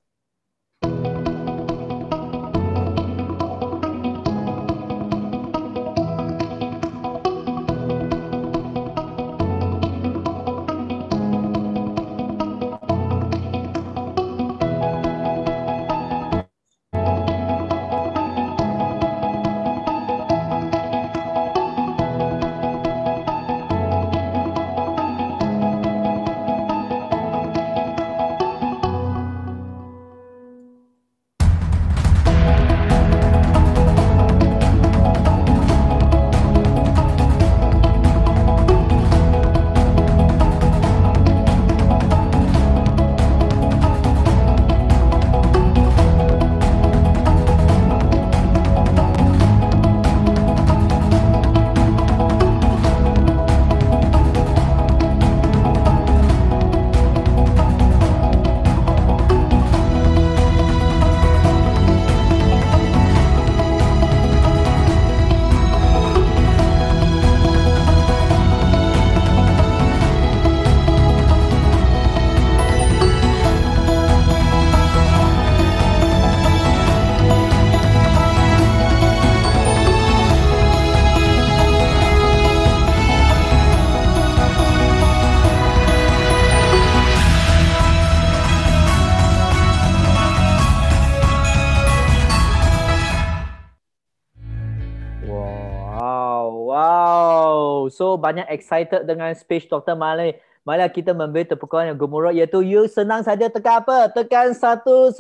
so banyak excited dengan speech Dr. Malay. Malah kita memberi tepukan yang gemuruh iaitu you senang saja tekan apa? Tekan 111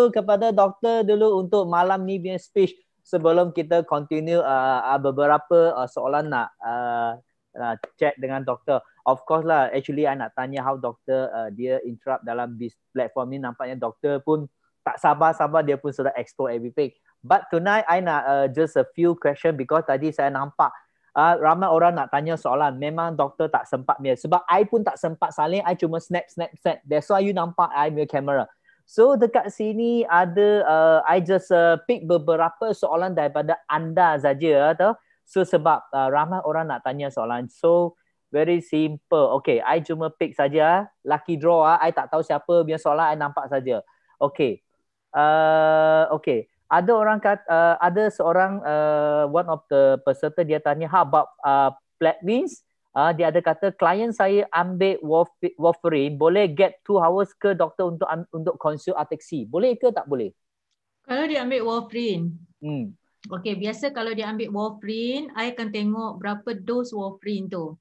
kepada doktor dulu untuk malam ni punya speech sebelum kita continue beberapa soalan nak check dengan doktor. Of course lah, actually I nak tanya how doktor dia interrupt dalam this platform ni. Nampaknya doktor pun tak sabar-sabar, dia pun sudah explore everything. But tonight I nak just a few question because tadi saya nampak ramai orang nak tanya soalan. Memang doktor tak sempat dia. Sebab I pun tak sempat salin. I cuma snap. That's why you nampak I punya kamera. So dekat sini ada, I just pick beberapa soalan daripada anda saja. So sebab ramai orang nak tanya soalan. So very simple. Okay, I cuma pick saja. Lucky draw. I tak tahu siapa punya soalan. I nampak saja. Okay. Okay. Ada orang ada seorang one of the peserta dia tanya how about Plavix. Dia ada kata klien saya ambil warfarin, boleh get 2 hours ke doktor untuk consume Artex-C? Boleh ke tak boleh? Kalau dia ambil warfarin. Okay, biasa kalau dia ambil warfarin, I akan tengok berapa dos warfarin tu.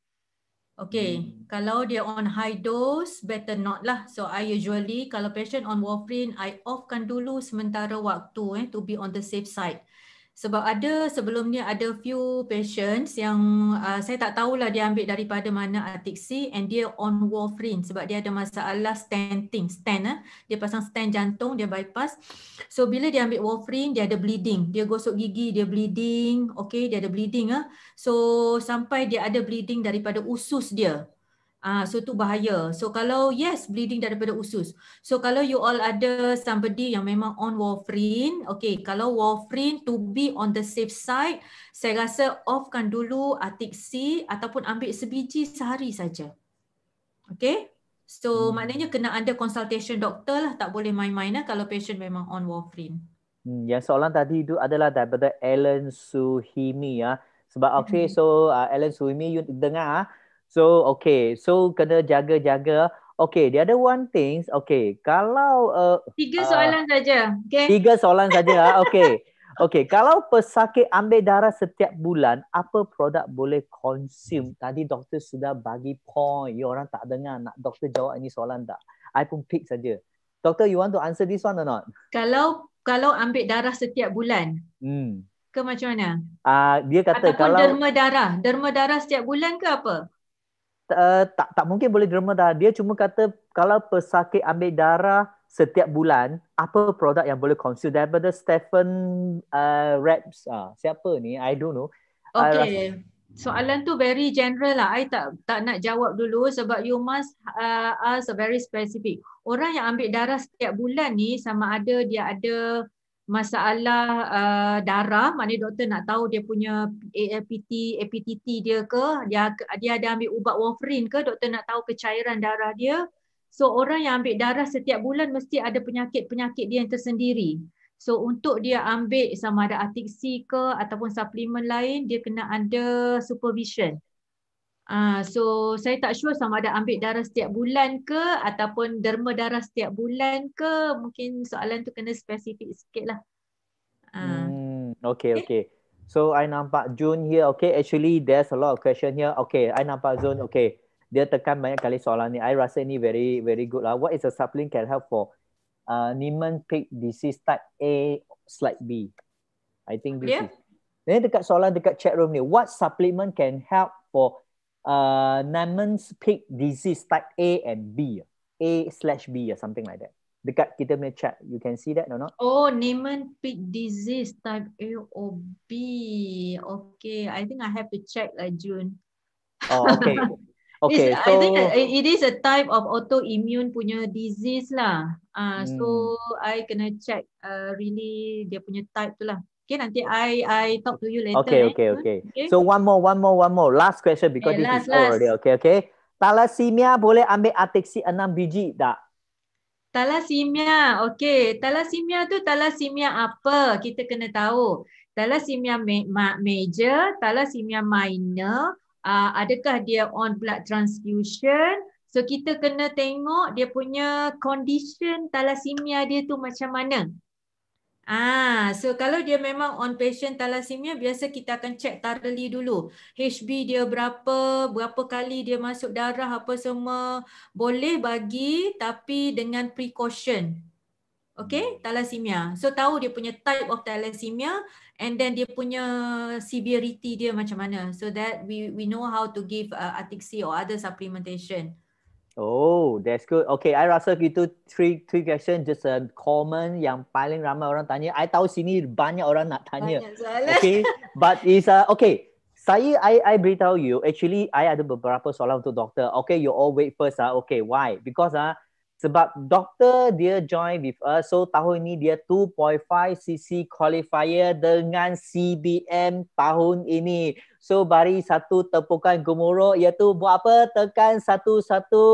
Okay, kalau dia on high dose, better not lah. So I usually, kalau patient on warfarin, I offkan dulu sementara waktu to be on the safe side. Sebab sebelum ni ada few patients yang saya tak tahulah dia ambil daripada mana Artex-C and dia on warfarin sebab dia ada masalah stand. Dia pasang stand jantung, dia bypass. So bila dia ambil warfarin, dia ada bleeding. Dia gosok gigi, dia bleeding. Okay, dia ada bleeding. So sampai dia ada bleeding daripada usus dia. So tu bahaya. So kalau bleeding daripada usus. So kalau you all ada somebody yang memang on warfarin, okay, kalau warfarin to be on the safe side, saya rasa offkan dulu Artex-C ataupun ambil sebiji sehari saja. Okay. So maknanya kena ada consultation doktor lah, tak boleh main-main kalau patient memang on warfarin. Yang soalan tadi itu adalah daripada Alan Suhimi Sebab okay, so Alan Suhimi you dengar So okay, so kena jaga-jaga. Okay, the other one things, okay, kalau 3 soalan saja, okay? 3 soalan saja, okay. Okay, kalau pesakit ambil darah setiap bulan, apa produk boleh consume? Tadi doktor sudah bagi point, you orang tak dengar, nak doktor jawab ini soalan tak? I pun pick saja. Doktor, you want to answer this one or not? Kalau ambil darah setiap bulan, ke macam mana? Dia kata ataupun kalau derma darah setiap bulan ke apa? Tak mungkin boleh derma darah. Dia cuma kata kalau pesakit ambil darah setiap bulan, apa produk yang boleh consume daripada Stephen Raps. Siapa ni? I don't know. Okay. Soalan tu very general lah. I tak nak jawab dulu sebab you must ask a very specific. Orang yang ambil darah setiap bulan ni sama ada dia ada masalah darah, maknanya doktor nak tahu dia punya APTT dia ke, dia ada ambil ubat warfarin ke, doktor nak tahu kecairan darah dia. So orang yang ambil darah setiap bulan mesti ada penyakit-penyakit dia yang tersendiri. So untuk dia ambil sama ada Artex-C ke ataupun suplemen lain, dia kena ada supervision. So saya tak sure sama ada ambil darah setiap bulan ke ataupun derma darah setiap bulan ke. Mungkin soalan tu kena spesifik sikit lah. Okay. So I nampak June here. Okay, actually there's a lot of question here. Okay, I nampak June. Okay, dia tekan banyak kali soalan ni. I rasa ni very very good lah. What is a supplement can help for Niemann-Pick disease type A/B? I think this is. Ni dekat soalan dekat chat room ni. What supplement can help for Niemann-Pick disease type A and B, A/B or something like that. Dekat kita punya chat, you can see that or not? Oh, Niemann-Pick disease type A or B. Okay, I think I have to check lah, June. Oh, okay. Okay, so I think it is a type of autoimmune punya disease lah. So I kena check really dia punya type tu lah. Okay, nanti I talk to you later. Okay. So one more. Last question because this is already. Okay. Thalassemia boleh ambil Artex-C 6 biji tak? Thalassemia, okay. Thalassemia tu thalassemia apa? Kita kena tahu. Thalassemia major, thalassemia minor, adakah dia on blood transfusion? So kita kena tengok dia punya condition thalassemia dia tu macam mana. So kalau dia memang on patient thalassemia, biasa kita akan check thoroughly dulu. HB dia berapa kali dia masuk darah apa semua. Boleh bagi tapi dengan precaution. Okay, thalassemia. So tahu dia punya type of thalassemia and then dia punya severity dia macam mana. So that we know how to give Artixi or other supplementation. Oh, that's good. Okay, I rasa itu three question just a common yang paling ramai orang tanya. I tahu sini banyak orang nak tanya. Banyak soalan. Okay, but is okay. I beritahu you. Actually, I ada beberapa soalan untuk doktor. Okay, you all wait first. Okay, why? Because sebab doktor dia join with us. So tahun ini dia 2.5 cc qualifier dengan CBM tahun ini. So beri satu tepukan gemuruh iaitu buat apa? Tekan satu-satu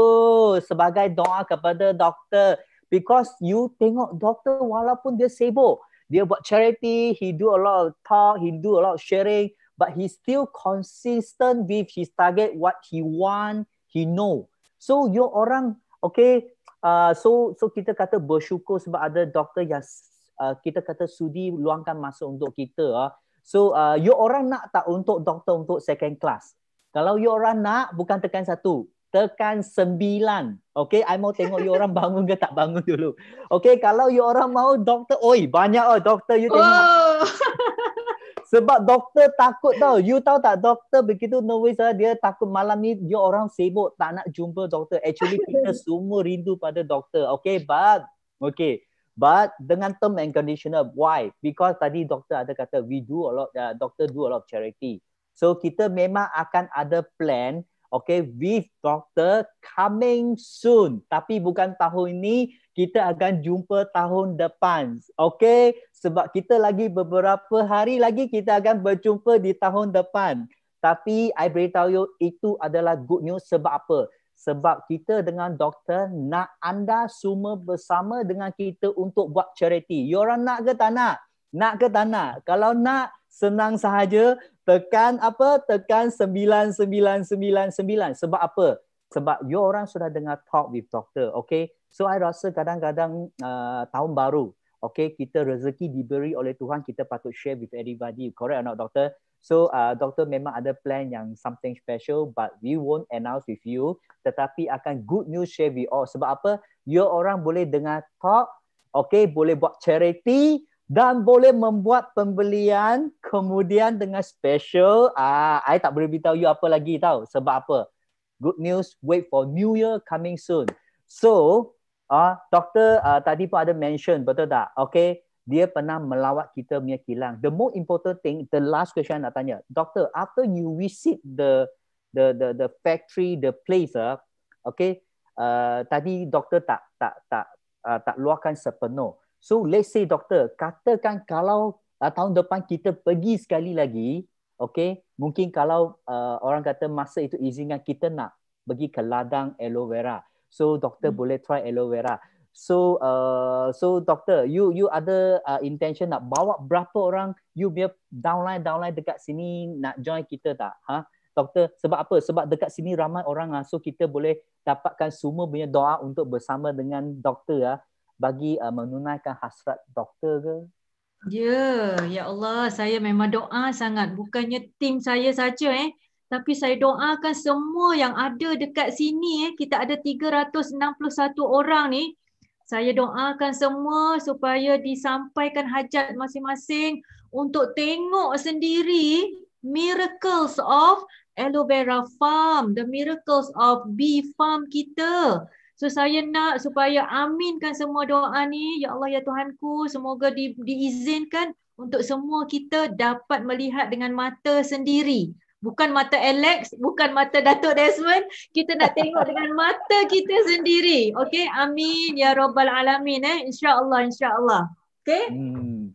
sebagai doa kepada doktor. Because you tengok doktor walaupun dia sibuk. Dia buat charity, he do a lot of talk, he do a lot of sharing. But he still consistent with his target, what he want, he know. So you orang, okay, so kita kata bersyukur sebab ada doktor yang kita kata sudi luangkan masa untuk kita. So you orang nak tak untuk doktor untuk second class? Kalau you orang nak, bukan tekan 1, tekan 9. Okay, I mau tengok you orang bangun ke tak bangun dulu. Okay, kalau you orang mau doktor, oi banyak doktor you tengok. Oh. Sebab doktor takut tau. You tahu tak doktor begitu nervous dia takut malam ni dia orang sibuk tak nak jumpa doktor. Actually kita semua rindu pada doktor. Okay, but dengan term and conditioner. Why? Because tadi doktor ada kata doctor do a lot of charity. So kita memang akan ada plan, okay, with doctor coming soon. Tapi bukan tahun ini, kita akan jumpa tahun depan. Okay? Sebab kita lagi beberapa hari lagi kita akan berjumpa di tahun depan. Tapi I beritahu you, itu adalah good news. Sebab apa? Sebab kita dengan doktor nak anda semua bersama dengan kita untuk buat charity. You orang nak ke tak nak? Nak ke tak nak? Kalau nak, senang sahaja. Tekan apa? Tekan 9999. Sebab apa? Sebab you orang sudah dengar talk with doktor. Okay? So I rasa kadang-kadang tahun baru, okay, kita rezeki diberi oleh Tuhan, kita patut share with everybody. Correct or not, doktor? So doktor memang ada plan yang something special, but we won't announce with you. Tetapi akan good news share with all. Sebab apa? You orang boleh dengar talk, okay, boleh buat charity dan boleh membuat pembelian kemudian dengan special. I tak boleh beritahu you apa lagi tahu. Sebab apa? Good news, wait for New Year coming soon. So, doktor tadi pun ada mention, betul tak? Okay, dia pernah melawat kita punya kilang. The most important thing, the last question nak tanya, doktor, after you visit the factory, the place, okay, tadi doktor tak luahkan sepenuh. So let's say doktor, katakan kalau tahun depan kita pergi sekali lagi, okay, mungkin kalau orang kata masa itu izinkan kita nak pergi ke ladang aloe vera. So doktor boleh try aloe vera. So doktor, you ada intention nak bawa berapa orang you biar downline dekat sini nak join kita tak? Doktor, sebab apa? Sebab dekat sini ramai orang, so kita boleh dapatkan semua punya doa untuk bersama dengan doktor bagi menunaikan hasrat doktor ke? Ya Allah, saya memang doa sangat. Bukannya tim saya saja tapi saya doakan semua yang ada dekat sini. Kita ada 361 orang ni. Saya doakan semua supaya disampaikan hajat masing-masing untuk tengok sendiri miracles of aloe vera farm, the miracles of bee farm kita. So saya nak supaya aminkan semua doa ni. Ya Allah, ya Tuhanku, semoga diizinkan untuk semua kita dapat melihat dengan mata sendiri. Bukan mata Alex, bukan mata Datuk Desmond. Kita nak tengok dengan mata kita sendiri. Okay, amin ya Rabbal Alamin. InsyaAllah, insyaAllah. Okay?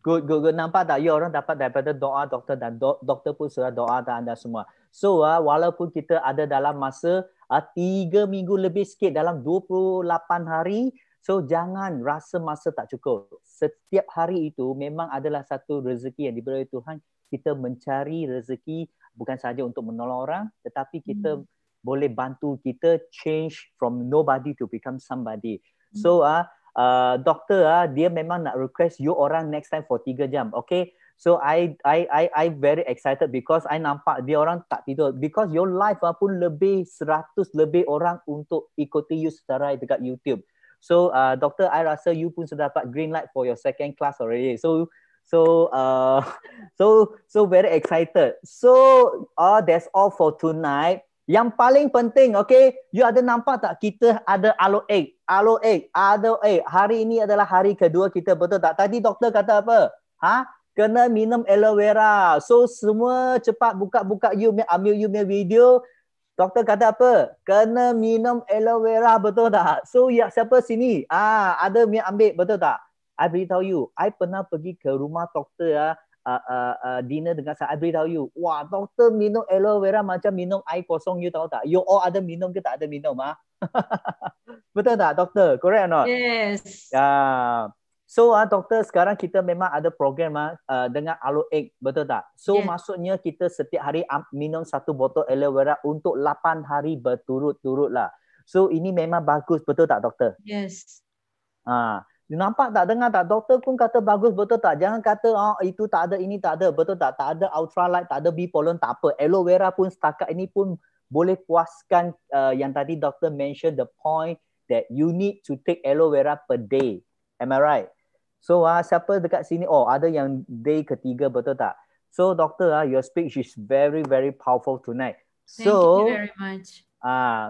Good. Nampak tak? You orang dapat daripada doa doktor dan doktor pun sudah doa anda semua. So, walaupun kita ada dalam masa 3 minggu lebih sikit, dalam 28 hari, so jangan rasa masa tak cukup. Setiap hari itu memang adalah satu rezeki yang diberi Tuhan. Kita mencari rezeki bukan sahaja untuk menolong orang, tetapi kita boleh bantu kita change from nobody to become somebody. So doktor dia memang nak request you orang next time for 3 jam. Okay. So I very excited because I nampak dia orang tak tidur because your live pun lebih 100 lebih orang untuk ikuti you secara dekat YouTube. So doktor, I rasa you pun sudah dapat green light for your second class already. So very excited. So that's all for tonight. Yang paling penting, okay, you ada nampak tak kita ada aloe egg. Hari ini adalah hari kedua kita, betul tak? Tadi doktor kata apa? Kena minum aloe vera. So semua cepat buka you ambil you punya video. Doktor kata apa? Kena minum aloe vera, betul tak? So ya, siapa sini? Ada yang ambil, betul tak? I beritahu you, I pernah pergi ke rumah doktor dinner dengan saya. I beritahu you, wah, doktor minum aloe vera macam minum air kosong, you tahu tak? You all ada minum ke tak ada minum? Betul tak doktor? Correct or not? Yes. So doktor, sekarang kita memang ada program dengan aloe egg, betul tak? So maksudnya kita setiap hari minum 1 botol aloe vera untuk 8 hari berturut-turut lah. So ini memang bagus, betul tak doktor? Yes. Nampak tak, dengar tak? Doktor pun kata bagus, betul tak? Jangan kata itu tak ada, ini tak ada, betul tak? Tak ada ultralight, tak ada bee pollen, tak apa. Aloe vera pun setakat ini pun boleh puaskan yang tadi doktor mention the point that you need to take aloe vera per day. Am I right? So siapa dekat sini? Ada yang day ketiga, betul tak? So doktor, your speech is very very powerful tonight. Thank you very much.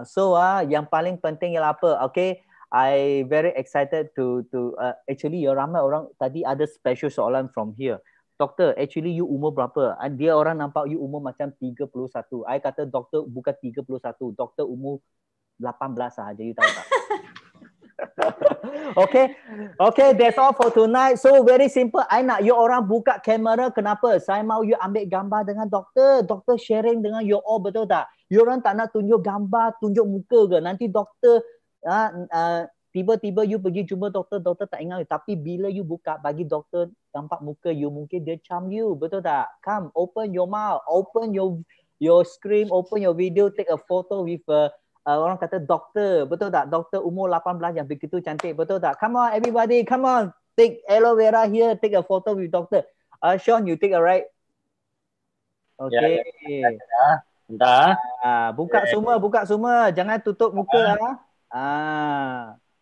So yang paling penting ialah apa? Okay, I very excited to actually ramai orang tadi ada special soalan from here. Doktor, actually you umur berapa? Dia orang nampak you umur macam 31. I kata doktor bukan 31. Doktor umur 18 sahaja, you tahu tak? Okay, that's all for tonight. So very simple. I nak you orang buka kamera. Kenapa? Saya mau you ambil gambar dengan doktor. Doktor sharing dengan you all, betul tak? You orang tak nak tunjuk gambar, tunjuk muka ke? Nanti doktor tiba-tiba you pergi jumpa doktor tak ingat. Tapi bila you buka, bagi doktor nampak muka you, mungkin dia charm you, betul tak? Come, open your mouth, open your screen, open your video, take a photo with orang kata doktor, betul tak? Doktor umur 18 yang begitu cantik, betul tak? Come on everybody, come on, take aloe vera here, take a photo with doctor. Sean, you take a right? Okay. Bentar. Buka semua, jangan tutup muka.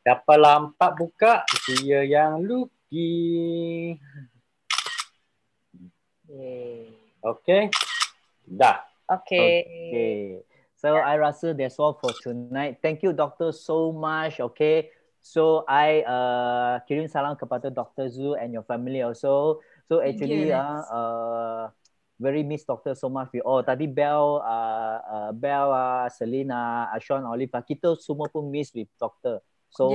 Siapa lampak buka, dia yang luki. Okay. Dah. Okay. So I rasa that's all for tonight. Thank you doctor so much. Okay. So I kirim salam kepada Dr. Zhu and your family also. So actually very miss doctor so much. Tadi Bel, Selina, Sean, Oliver, kita semua pun miss with doctor. So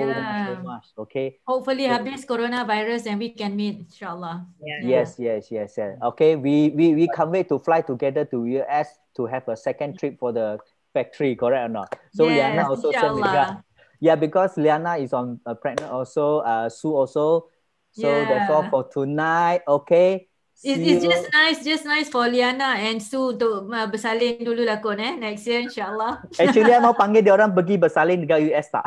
much. Okay. Hopefully habis coronavirus and we can meet, inshallah. Yes. Okay, we can't wait to fly together to US to have a second trip for the factory, correct or not? So Liana also send me. Yeah, because Liana is on pregnant also, Sue also. So that's all for tonight. Okay. It's just nice for Liana and Sue untuk bersalin dulu lah kot next year insyaAllah. Actually, I mau panggil dia orang pergi bersalin dekat US tak?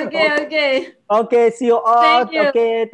Okay. Okay, see you all. Thank you. Okay.